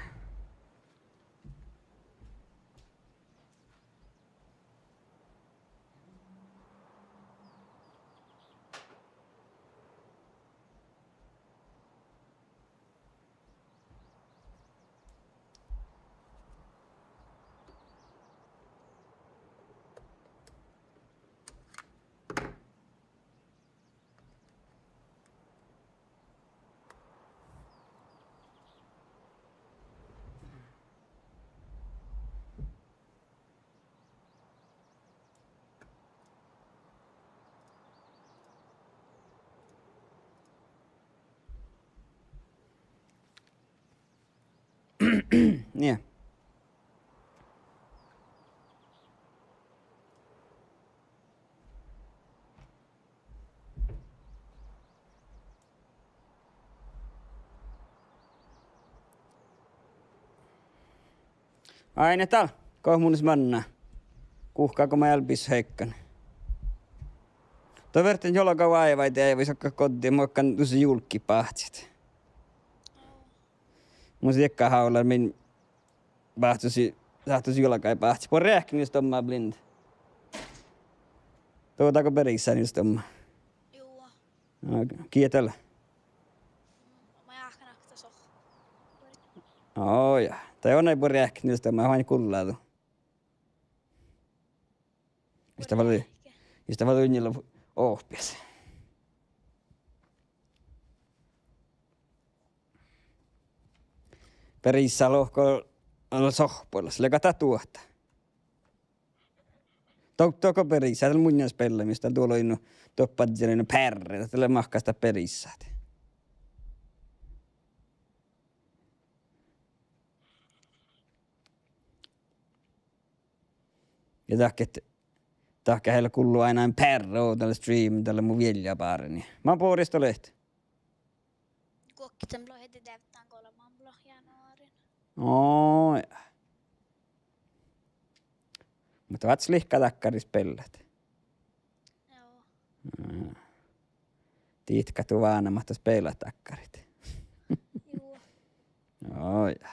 Niin. Aine tal, kohmunis manna. Kuhkaako mä älpis heikkan. Toi verten jolka vaivaita ei vois akka kotiin, mä okkaan tuossa julkki pahtsit. Mun siekka haular min sahtusi jolka ei pahtsi. Por räkning just omma blind. Tuotaako perissä just oma?
Juu.
No, kiitellä.
Mä jahkan akta soh.
Ja. Tai on ei pori ehkä just oma vain kullailu. Mistä valuu niillä ohpias. Perissä lohko olla sohpoilla, sillä kata tuota. Tuoko perissä, täällä mun jäspellä, mistä tuolla on toppadjelinen pärre, tällä mahkaista perissä. Ja tahke heillä kuuluu aina en perro tällä stream, tällä mun viljapaareni. Mä oon Puoristo Lehti.
Kuokkiten heti täyttään 3. januarin.
Ja. Mutta vats lihka takkaris pellet.
Joo.
Tiitka tuvaana mahtas peilaa takkarit.
Juu.
Ja.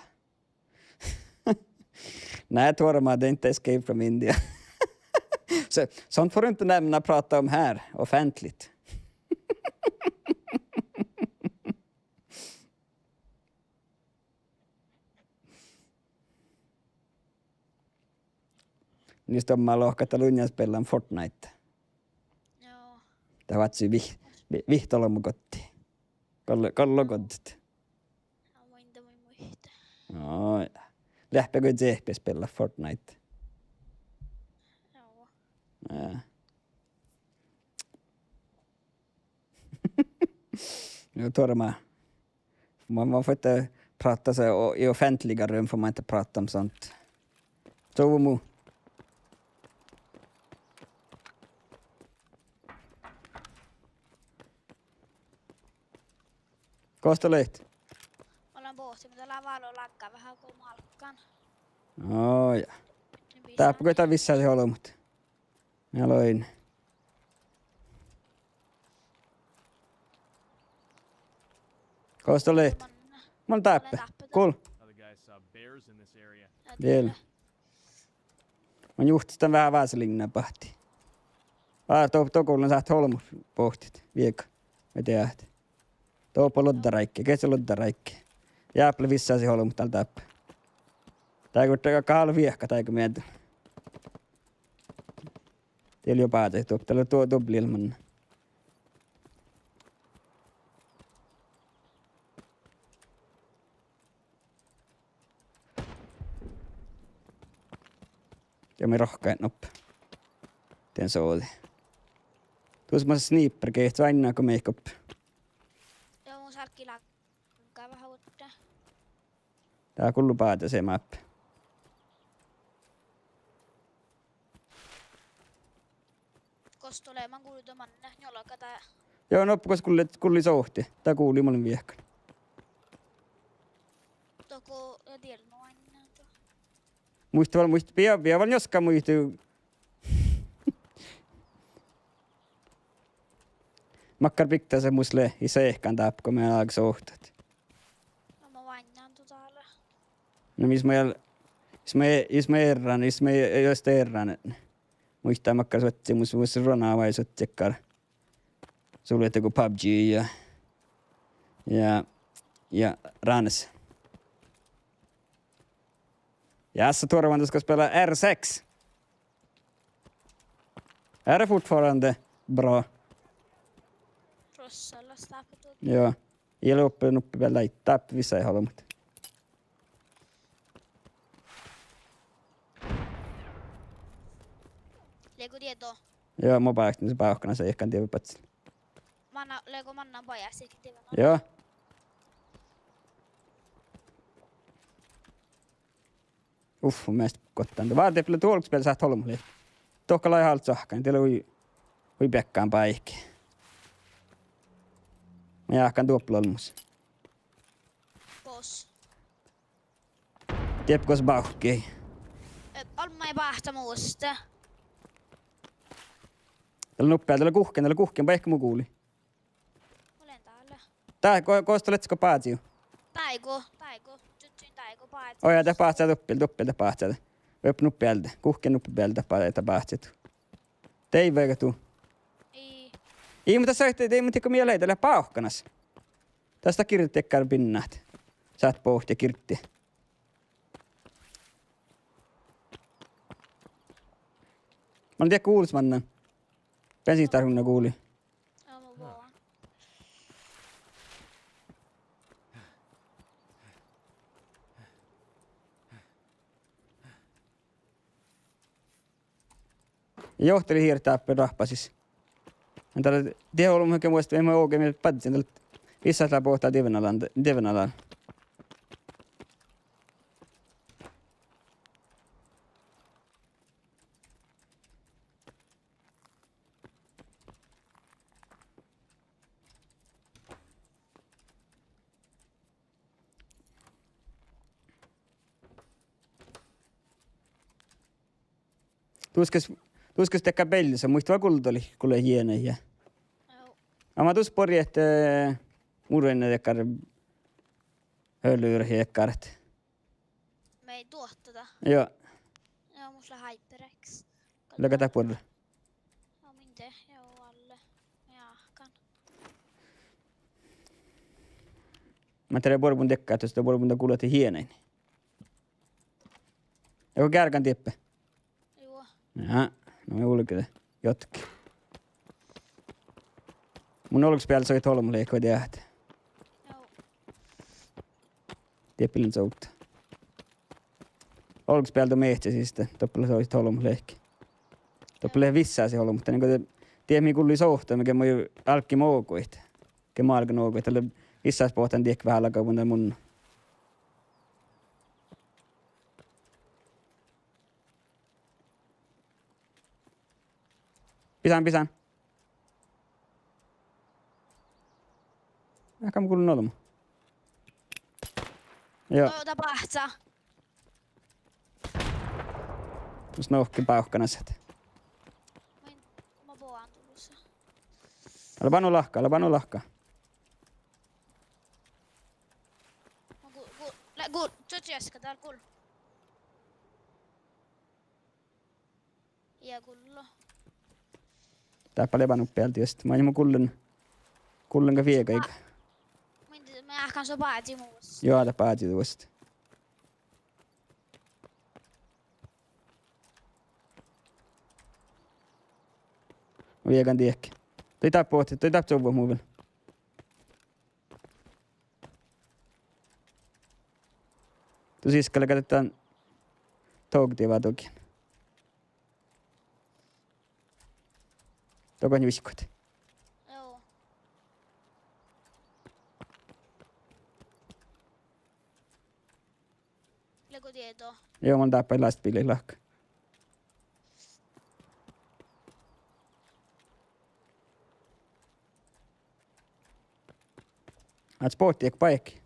Näet varmaan inte Escape from India. Sånt får du inte nämna prata om här offentligt. Just om man lohkata lunjas pellaan Fortnite.
Joo.
Tää vatsi vihtolomu kotti. Kollo kottit.
Mä voin muistaa.
Ja. Lähpekö tsehpes pelaa Fortnite?
Joo.
Ja. Jo, Torma. Man får inte prata så i offentliga rum får man inte prata om sånt. Tomu. Kosta lehti?
Ollaan pohti, mutta lavalla lakkaa vähän kuin malkkaan.
Ja. Tääpä koita vissaa se holmut. Mä loin. Kosta lehti? Mun täppä. Cool.
Other guys saw bears in this area.
Vielä. Mä juhtistan vähän vaaselinnaa pahti. Tokoulun saat holmut pohtit. Viekka. Me tehdään. Tuopa loddaraikki. Kesä loddaraikki. Jääple vissaasi holmut täällä täppä. Tääkö kahalla viekka, tääkö mieltä? Teillä jo päätä, täällä tuo ilman. Ja me rohkain noppa. Tien sooli. Tuossa mä sniper kehtää aina kun meikop.
Joo, mun sarkki lakkaa vähän uutta.
Tää kullu päätä se mappi.
Kostolee, mä kuulin tuon jolloin tää.
Joo, noppukos kulli sohti. Tää kuuli mulle viekka.
Toko, ja tiedän aina.
Muista pian joskaan muistuu. Makkar pitää se musle i seehkään tapp, kun me alkaa sohtat.
No mä vainnaan täällä.
No jos mä erran. Muistaa makkar sotti mus ronaa vai sottikkar. Sulle joku PUBG ja Rans. Ja så tror man du ska spela R6. Är det fortfarande bra?
Rossalla staapatut.
Joo. Ei ole nuppi vielä laittaa vissa ei halua, mutta.
Lego tieto.
Joo, mä päästin se pauhkana se ehkä tiedä patsilla.
Lego mannan pajas eikä tiedä.
Joo. Mest kottaan. Vaatii kyllä tuolukspel saat holmulle. Tohka lai halt sahkaan, teillä ui pekkaan paikki. Mä jahkan tuoppelolmus.
Pos.
Tiedätkö bauhkii?
On mä ei pahta muusta.
Täällä nuppea, täällä kuhkeen, paikka mun kuuli.
Olen täällä.
Tää, kostoletsko paatsiu?
Taiko. Tytsyin taiko paat.
Oja, tää paatsaa tuppelta paatsaa. Vöp nuppiältä, kuhkeen nuppiältä paatsaa. Tei veikä tuu. Ei, mutta tässä ei mutta kun mieleen tällä pauhkanas. Tästä kirjoittekkään pinnat. Saat pohtia kirtti. Mä en tiedä kuulis mannan. Bensiinistarhunna kuuli.
Joo, mä voin.
Ja johteli hiirtää rahpasis. Mä täällä tiedä ollut muihin muista, en mä oikein päätin tällä vissaisella pohtaa Devenalaan. Tuskas tekää pellissä, muista vaan kulta oli, kuule hieno. Ja
Joo.
mä tuus pori, että murvenne tekkar hölyyrhi tekkarat.
Me ei tuo tota.
Joo,
Joo, mus lähe HyperX.
lökätä purra.
Joo, minte. Joo, alle. Jahkan.
Mä tiedän porpun tekkaa, että sitä porpun kuuloti hienoin. Joko kärkän tieppä?
Joo.
Jaa, no me ulkele jotkin. Mun oluks päällä soit holmulle, eikö voi tehdä.
Joo.
Tieppilin soutta. Oluks päällä mehtsä siis, toppele soit holmulle ehkä. Toppele vissää se holmu, mutta niin tiedä mihin kulli sohtaa, mikä mä alkki mookuit. Mikä mä alkan mookuit. Tällä vissais pohtaan tiedä vähän alkaa mun mun. Pisään. Aika mä kuulun olma. Joo,
Joo, tapahtaa.
jos nohkin pauhkanasat.
Mä voin tulossa.
Älä panu lahkaa.
Tjötjöskä täällä kuul. Ja kullo.
Tääpä levannut päältä just. Mä oon kullen vieka eikä.
Mä ähkän so paati muus.
Joo, tää pääti tuosta. Mä viekan tiekki. Toi tää sovua muu vielä. Tuossa iskalle katsotaan touktivaa toki. Toki viskot.
Joo. Lego tietoa.
Joo, mä oon tääpä lastbiiliin lahka. Ats pohti eikö paikki?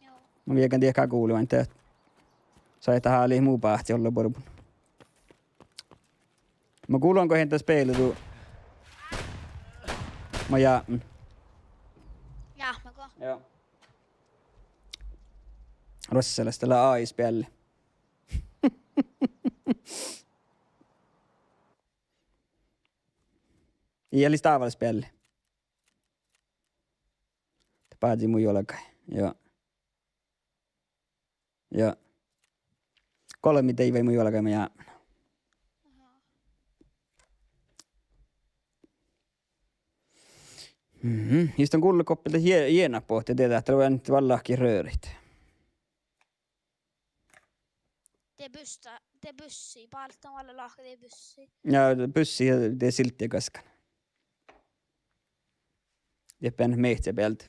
Joo.
Mä viekan tiekää kuulivan tää. Sai tähän oli muu pahti olla porpun. Mä kuulonko hentä speilutu. Mä jaa.
Jahmako?
Joo. Rossalaista tällä ais päälle. Iälis tavallis päälle. Päätin mun jolkai. Joo. Joo. 3 ei mun jolkai mä jää. Just on kuullukoppilta hiena pohti, tietää, että on nyt vallakin röörit.
Te byssii. Palttamalla lahka te byssii.
Ja pyssi ja tee silttiä kaskan. Ja pään mehtsä päältä.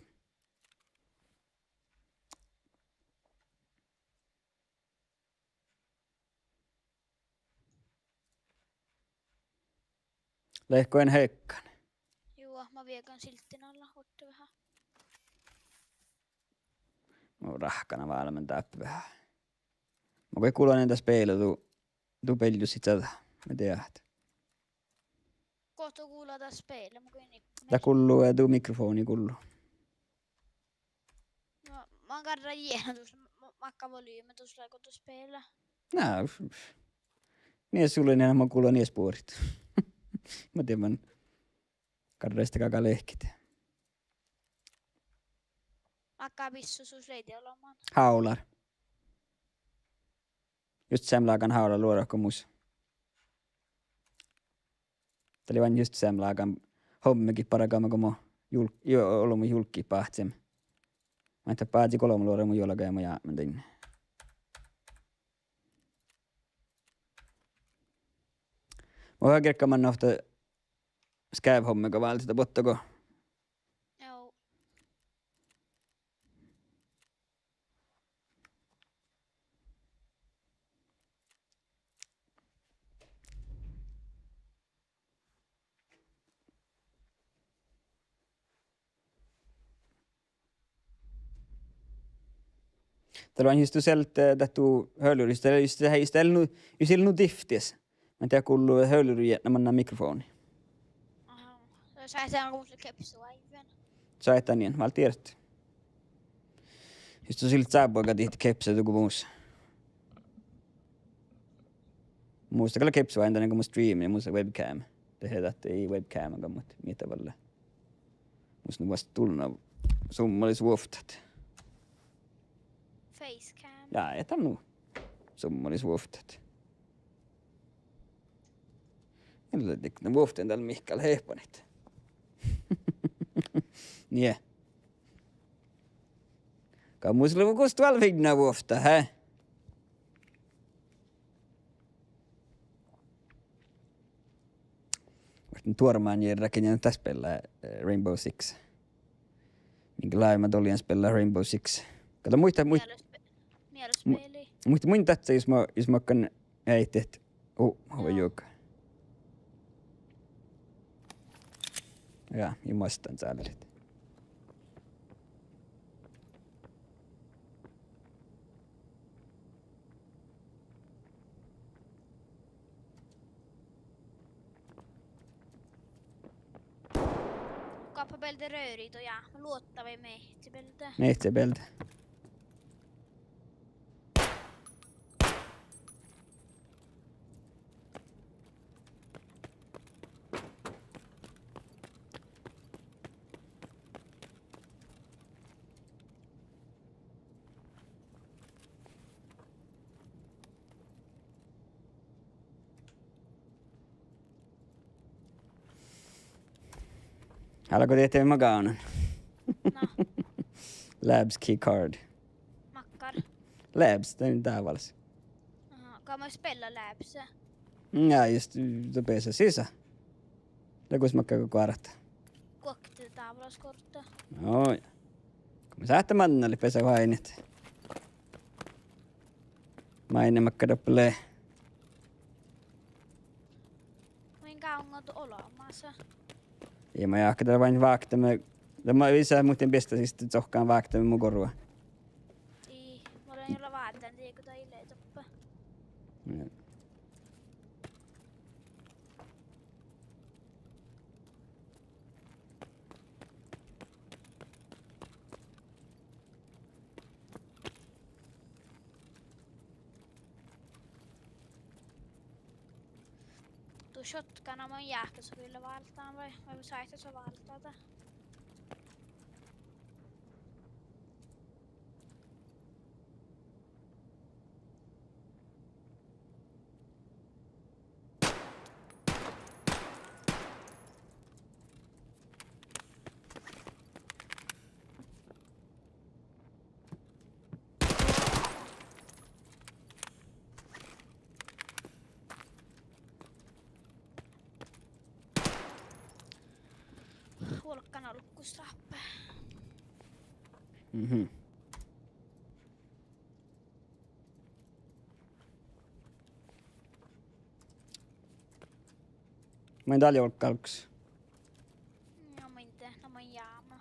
Lehkoen heikkan.
Joo, mä viekän siltin alla. Otte vähän.
Mä oon rahkana valmentaa vähän. Mä koin kuulonen tässä peilu, tuu pelju sit tätä. Mä tiedän.
Kohta kuuluu taas peille. Mä kuin
Tää kulluu ja tuu mikrofoni kulluu.
Mä oon kerran jiena tuossa. Makka volyymi tuossa tuossa peillä.
Nää, niin sulle enää mä kuulen nies puorit. Mä tiedän. Karreista kaka lehkit.
Makkaa pissu sus leiti olemaan.
Haular. Just semlaakan haular luodakko mus. Tämä oli vain just semlaakan hommekin parakama kun ollut mun julkki pahtsem. Mä että päätin kolme luoda mun jollaga ja mä jäämän. Mä oon kirkkaman nohta skäv-hommega vaan sitä bottako.
Joo.
Täällä on just selt tähtu höylyristä. Just det här istället nu diftis. Mä en tiedä kuuluu höylyri jättämään mikrofoni.
Aha. Sä et saa kuulla kepsua aivan.
Sä et niin, mä oon tiedetty. Just siltä saapuakaan tihti kepsä joku muussa. Muusta kyllä kepsua entä niin kuin mun stream ja muussa webcam. Tehdään, että ei webcamakaan, mutta mitä tavalla. Musta ne vasta tullut summalis vuoftat.
Facecam.
Ja ei tämä nu summalis vuoftat. En löytä ne vuoften täällä Mihkal hehpanit. Nie. Kan muisella kun tuolla vigna vuofta, hä? Vartin tuormaan järräkin ja tässä pelaa Rainbow Six. Minkä laajemmat oliens pelaa Rainbow Six. Kato muista
Mielespeli.
mun tätsä, jos mä kan ei tehty. Hova joka. Ja, ilmastan säädöt.
Kappapeltä röörit och ja, luottavia mehtipeltä.
Mehtsebeltä. Alko tehtävä magaanan.
No,
Labs key card.
makkar.
Labs, det är inte där valls.
Aha, kan man spela läpsä?
Ja, just det pesä sisä. Det går smakka koko arata.
Kuokti tavlaskortta.
Oi. Kun me saatte mannalle pesä vainit. Maine makka doppelee.
Minkä ongot olemassa?
Ja mä jahkata vain vaaktamme. Tämä on isä muuten bästa siis tsohkaan vaaktamme mun korua.
Ei, mä olen jolla vaatan tiekö tai illetoppa. Tuo shotkana mun jäähkäs kyllä valtaan vai saisi se valtaata? Hulkkana lukkustrappe.
Mhm. Mä en täällä ollut kalks.
No minte, no mun jaama.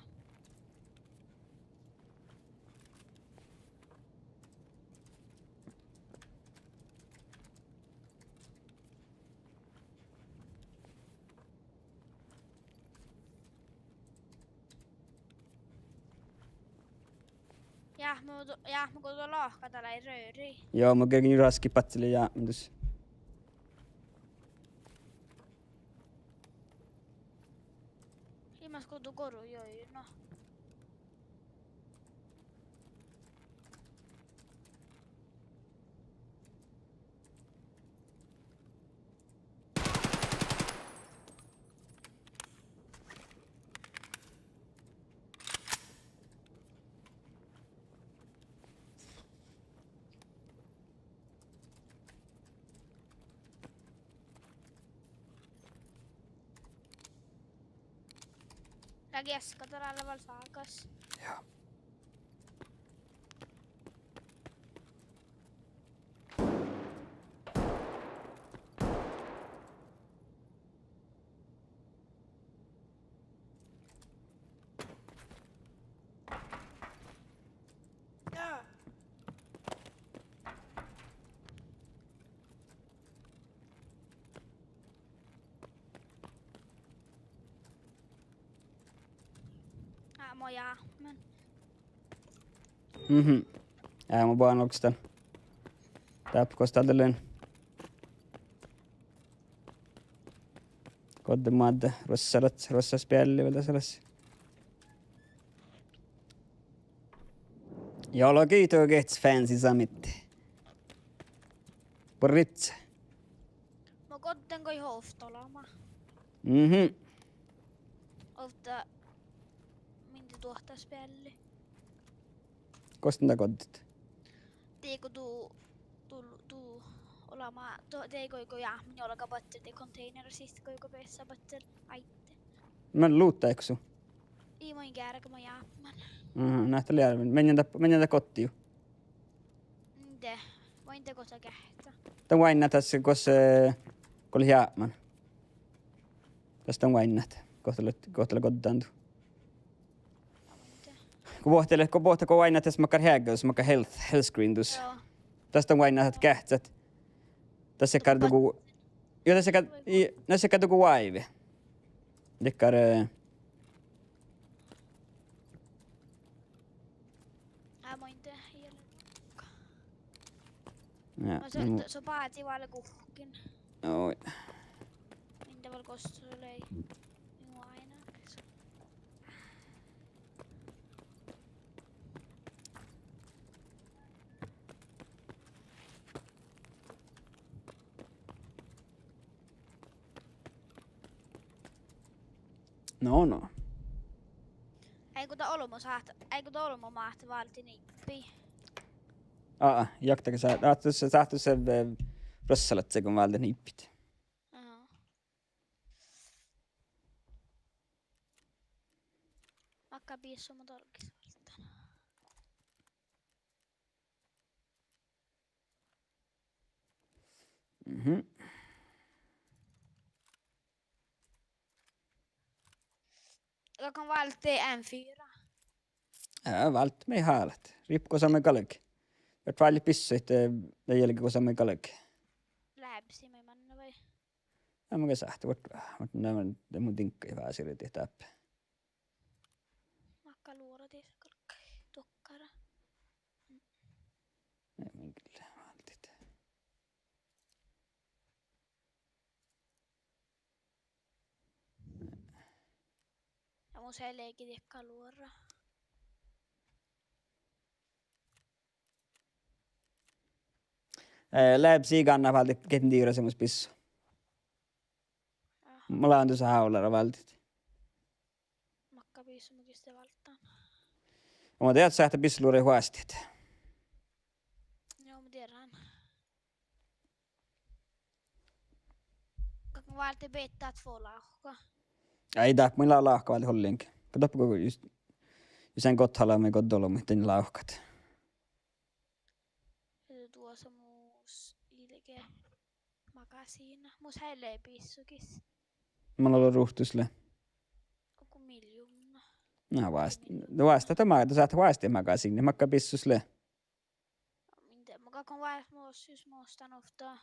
Jahmu kun tuo lohka täällä ei rööri.
Joo, mä kerkin raski patsille ja mitäs.
Olisiko tu koru joi, no. Lagi äsken tällä level saakas.
Joo.
Moja, men.
Mhm. Jag må bara också den. Där kostar det lön. Kodde madde, rossa spjälli vielä sellaisia. Jolo kiito gets fancy samitti. Porritse.
Mä kottenko i hoftolama.
Mhm.
Ofta minti tuohta spelli.
Kosten tää koddit?
Teiko tuu olama teiko ja minä olka batter te container sist koiko pessa batter aitte.
Mä luuttaa eksu.
I moin kärkä mä jäämän.
Mhm, nähtä liärmen. Mennään tää kotiin.
Nde. Voin teko sä kähtä.
Tän vain tässä, koska oli jäämän. Tästä on vain nähtä. Kohtele koddantu. Kun pohtako vain nähtä, smakar hägäys, smakar health screen dus.
Joo.
Tästä on vain nähtä kähtsät. Tässä käy joku... Joo, tässä käy joku vaive. Dekkar...
Moin te hielen.
Ja,
No se paati vaale kuhkin.
oi.
Mintä val kostolei. Minua aina.
No.
Eikö ta olmo mahti valti nippi?
Jaktaka sä. Saattu se rossalat se, kun valta nippit.
Joo. Vaikka piissu mun tolkis valtana.
Mhm.
Jag kan valti M4.
Ja, valt mig haalat. Riippuko saamme kalki. Vart valli pissuit, den jälkeen kun saamme kalki.
Läpsi me manna vai?
Ja mä käsähti, vart nämä mun tinkkai vähän siriti täppä.
Makka luorati se kalkkai tukkara.
Ei minkille valtit.
Ja mun se leikki tiekka luora.
Läpsi kanna valtit, ketin tiira semmos pissu. Mulla on tuossa haulara valtit.
Makka piissu mukiste valtaan.
Mä teet sähtä pissuluuri huastit.
Joo, mä tiedän. Kan valti bettaa två lauhka.
Ei tää, mulla on lauhka valti hollinkin. Katoppa koko just sen kothala me koddolo, miten lauhkat.
Tuossa muus ilke makasiina. Muus häilee pissukis.
Mulla on ruhtusle.
Koko miljoona.
No vasta tämä, saat vaasti makaa sinne, makka pissusle.
Mitä? Mä kakon vai muus jos muustan oftaa.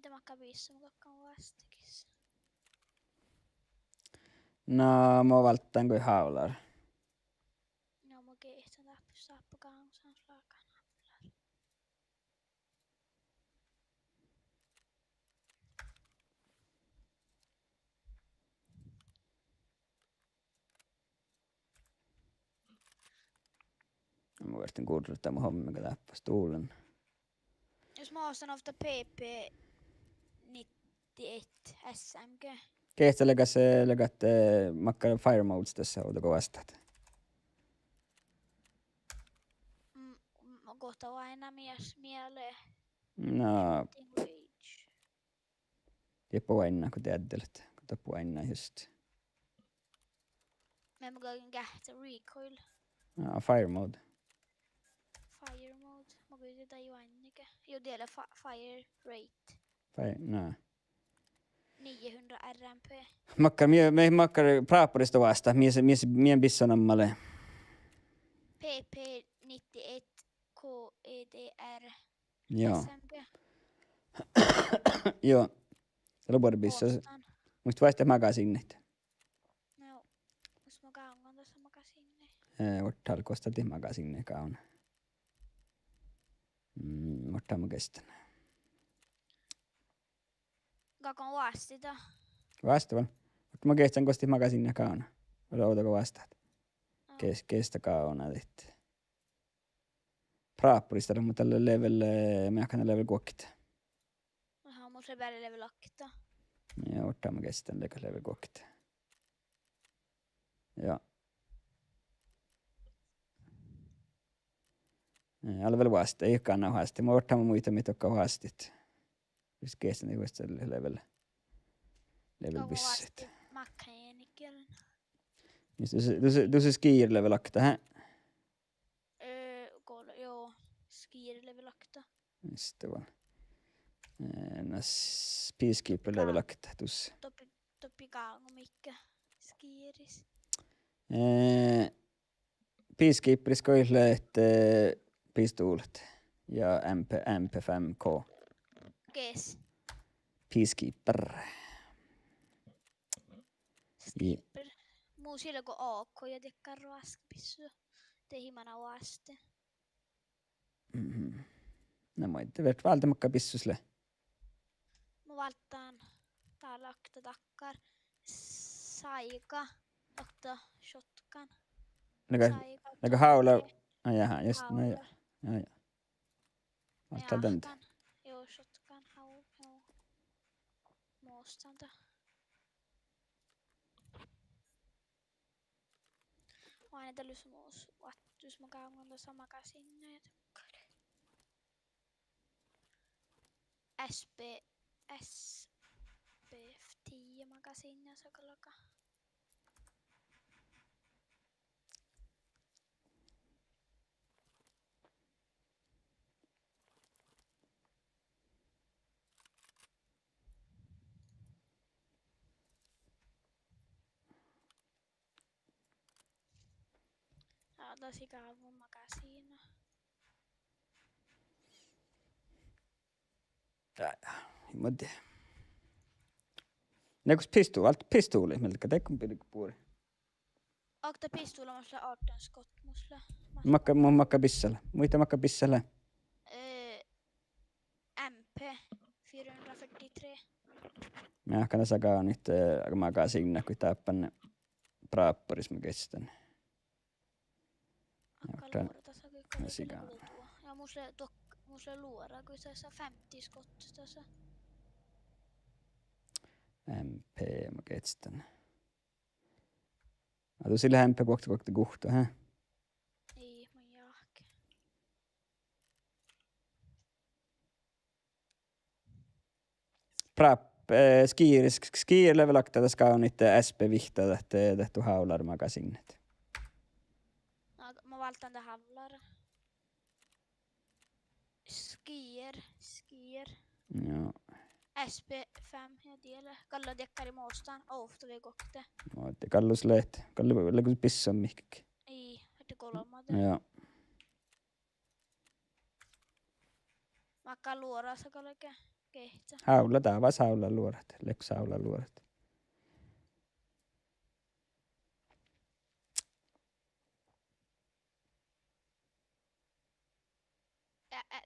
Mitä mä kävissä mun kakkaan vastikissa?
No, mä valttaan kuin haular.
No mä kehtän täppys saappakaan saan slaakaan naplar.
Mä voisin kuudella mun hommi, kun täppäs tuulen.
Jos mä ostan ofta PP91 SMG.
Kehtä lägät makkar fire modes tässä, ootako vastaat?
Mä kohta aina mieleen.
No,
Rage.
tieppo aina, kun tiedät, kun tappu aina just.
Men mä kaiken kähtä recoil.
No, fire mode.
Fire mode. Mä koitin tai juannikä. Jo tiedä fire rate.
Fire, no.
900 RMP.
Makkar praapurista vasta, mien bissanammalle.
PP91 KEDR
Joo,
SMG.
joo. Se loppujen bissa.
Ostan.
Muista vaihtaa magasiinit.
No, jos mä käyn tässä makasiin.
Ottaa kostati magasiinit kauna. Ottaa mä kestän.
Kakon vastita.
Vastavan. Mutta mä kestän kosti magasiinit kauna. Ootako vastaat?
No.
Kestä kauna. Praapurista, mutta tälle level, mä jakana level kuokkit.
Mä oon mun se väli level lakkita.
Ja ottaa mä kestän level kuokkit. Joo. Alla väl vasta, ei kanna haasti. Mä ottaa mä muita, mitä onkaan haastit. Just kestän niin vasta level
Kakon
bisset.
vasti makkanienikkielen.
Du ser skier level akta, hä?
Joo, skier level lakta.
Just det var. Peacekeeper level akta, tuossa.
Topi kaango mikkä skieris.
Peacekeeperis koille, että pistolet ja MP5K.
Kes.
Peacekeeper.
Skipper. Muu sillä kun AK ja tekkaa raskpissu. Te himana vaste.
No mä ette vet valtamakka pissusle.
Mä valtaan täällä akta takkar. Saika. Okta shotgun.
Naga haula. No jaha, just no ja. Ja. Valtaa täntä.
Joo, shotgun haul. Joo. Muustanta. Mä aina tällys muus. Jos mä käyn tuossa makasinneet. SPF10 makasinne sakalaka. Tosi kauan makasiina.
Mutta nekus pistuuli, miltä teikun pidi puuri.
Okta pistuulla musla Arden Scott musla.
Makka bissalla. Muita makka bissalla.
MP 443.
Mä ehkä sakaa nyt magasiina, kun täppän praapparis mä kestän.
Akka luora tässä kyllä
sikaa.
luotua. Ja musle luora, kun tässä 50 Scott tässä.
MP mä kestän. Atu sillä MP kohta kuhta, hä?
Ei, mun jahke.
Skier level akta tässä on niitä SP-vihtaa tehty haular magasinet.
No, mä valtaan tää hallar. Skier.
Joo.
SP5 ja tiellä. Kalla dekkari muustaan. Ofta vi kokte.
Mutta Kallus leht. Kallu pissa mihkäkin.
Ei, heti kolmata.
Joo.
Mä akka luoraa sakalake. Kehtsä.
Haula taavas haula luorat. Leks haula luorat.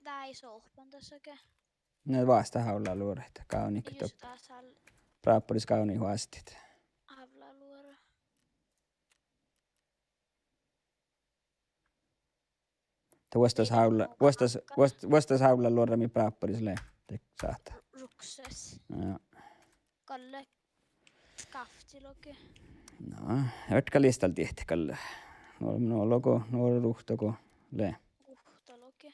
Tää ei sohpan tässäkään.
Ne vasta haula luorat. Kauni
Just
top.
taas
Praappuris kauni huastit.
havla luora.
Vuostas haula luora mi praappuris le. Tek saata.
Rukses.
Ja.
Kalle Skaftiloke.
No, jotka listal tihti kalle. No logo, no ruhtoko le.
Uhtaloke.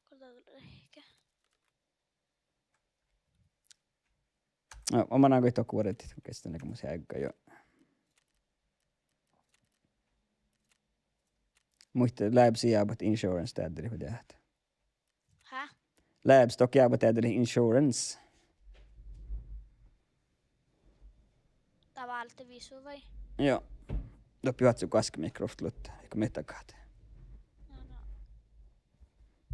Kalle ehkä.
No, omana kuin toku vuodet, kun kestän näkemään aika jo. Muista labs jäävät insurance täytyy tehdä.
Häh?
Labs toki jäävät täytyy insurance.
Tavalte visu vai?
Joo. Doppi hatsu kaskimikroflut, eikö metakaat.
No.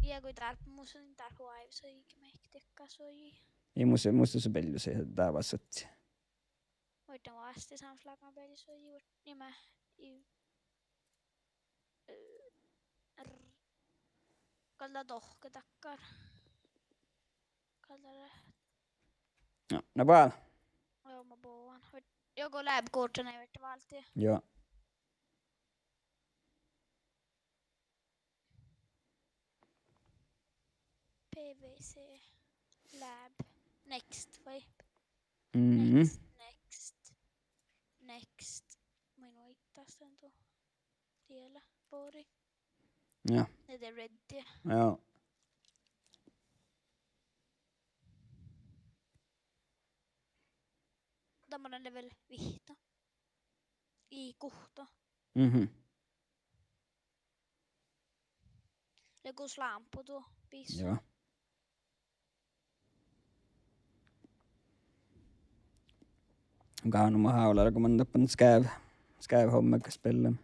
Ja kun tarpeen musta, niin tarpeen aivissa ikinä mehtikkaa soi.
Ei musta se pelly se taavasutsi.
Voidaan vasta samslakan peli soi. Niin mä... Kalta tohke takkar. Kalta
No vaan.
joo mä boan. Joko lab-korten ei vettä valtia.
Joo.
PVC lab. Next vai?
Mm-hmm.
Next. Minun ittas sen tuo tiellä pori.
Joo.
Ne te reddiä.
Joo.
Tämmönen level vihto. I-kuhto.
Mhm.
Joku slampu tuo pissu.
Joo. Onkohan oma haulalla, kun mä oon tappanut skäv hommakas pelaamaan.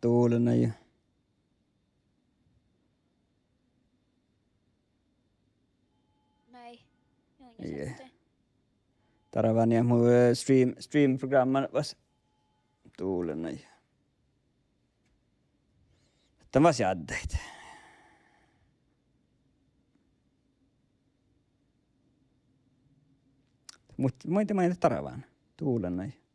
Tuulena jo.
Nej. Jag har
Nej.
inte sett det.
Taravan ja mun stream-programman vas tuulena jo. Tämä vas jaddeet. Mutta muita mainita Taravan tuulena jo.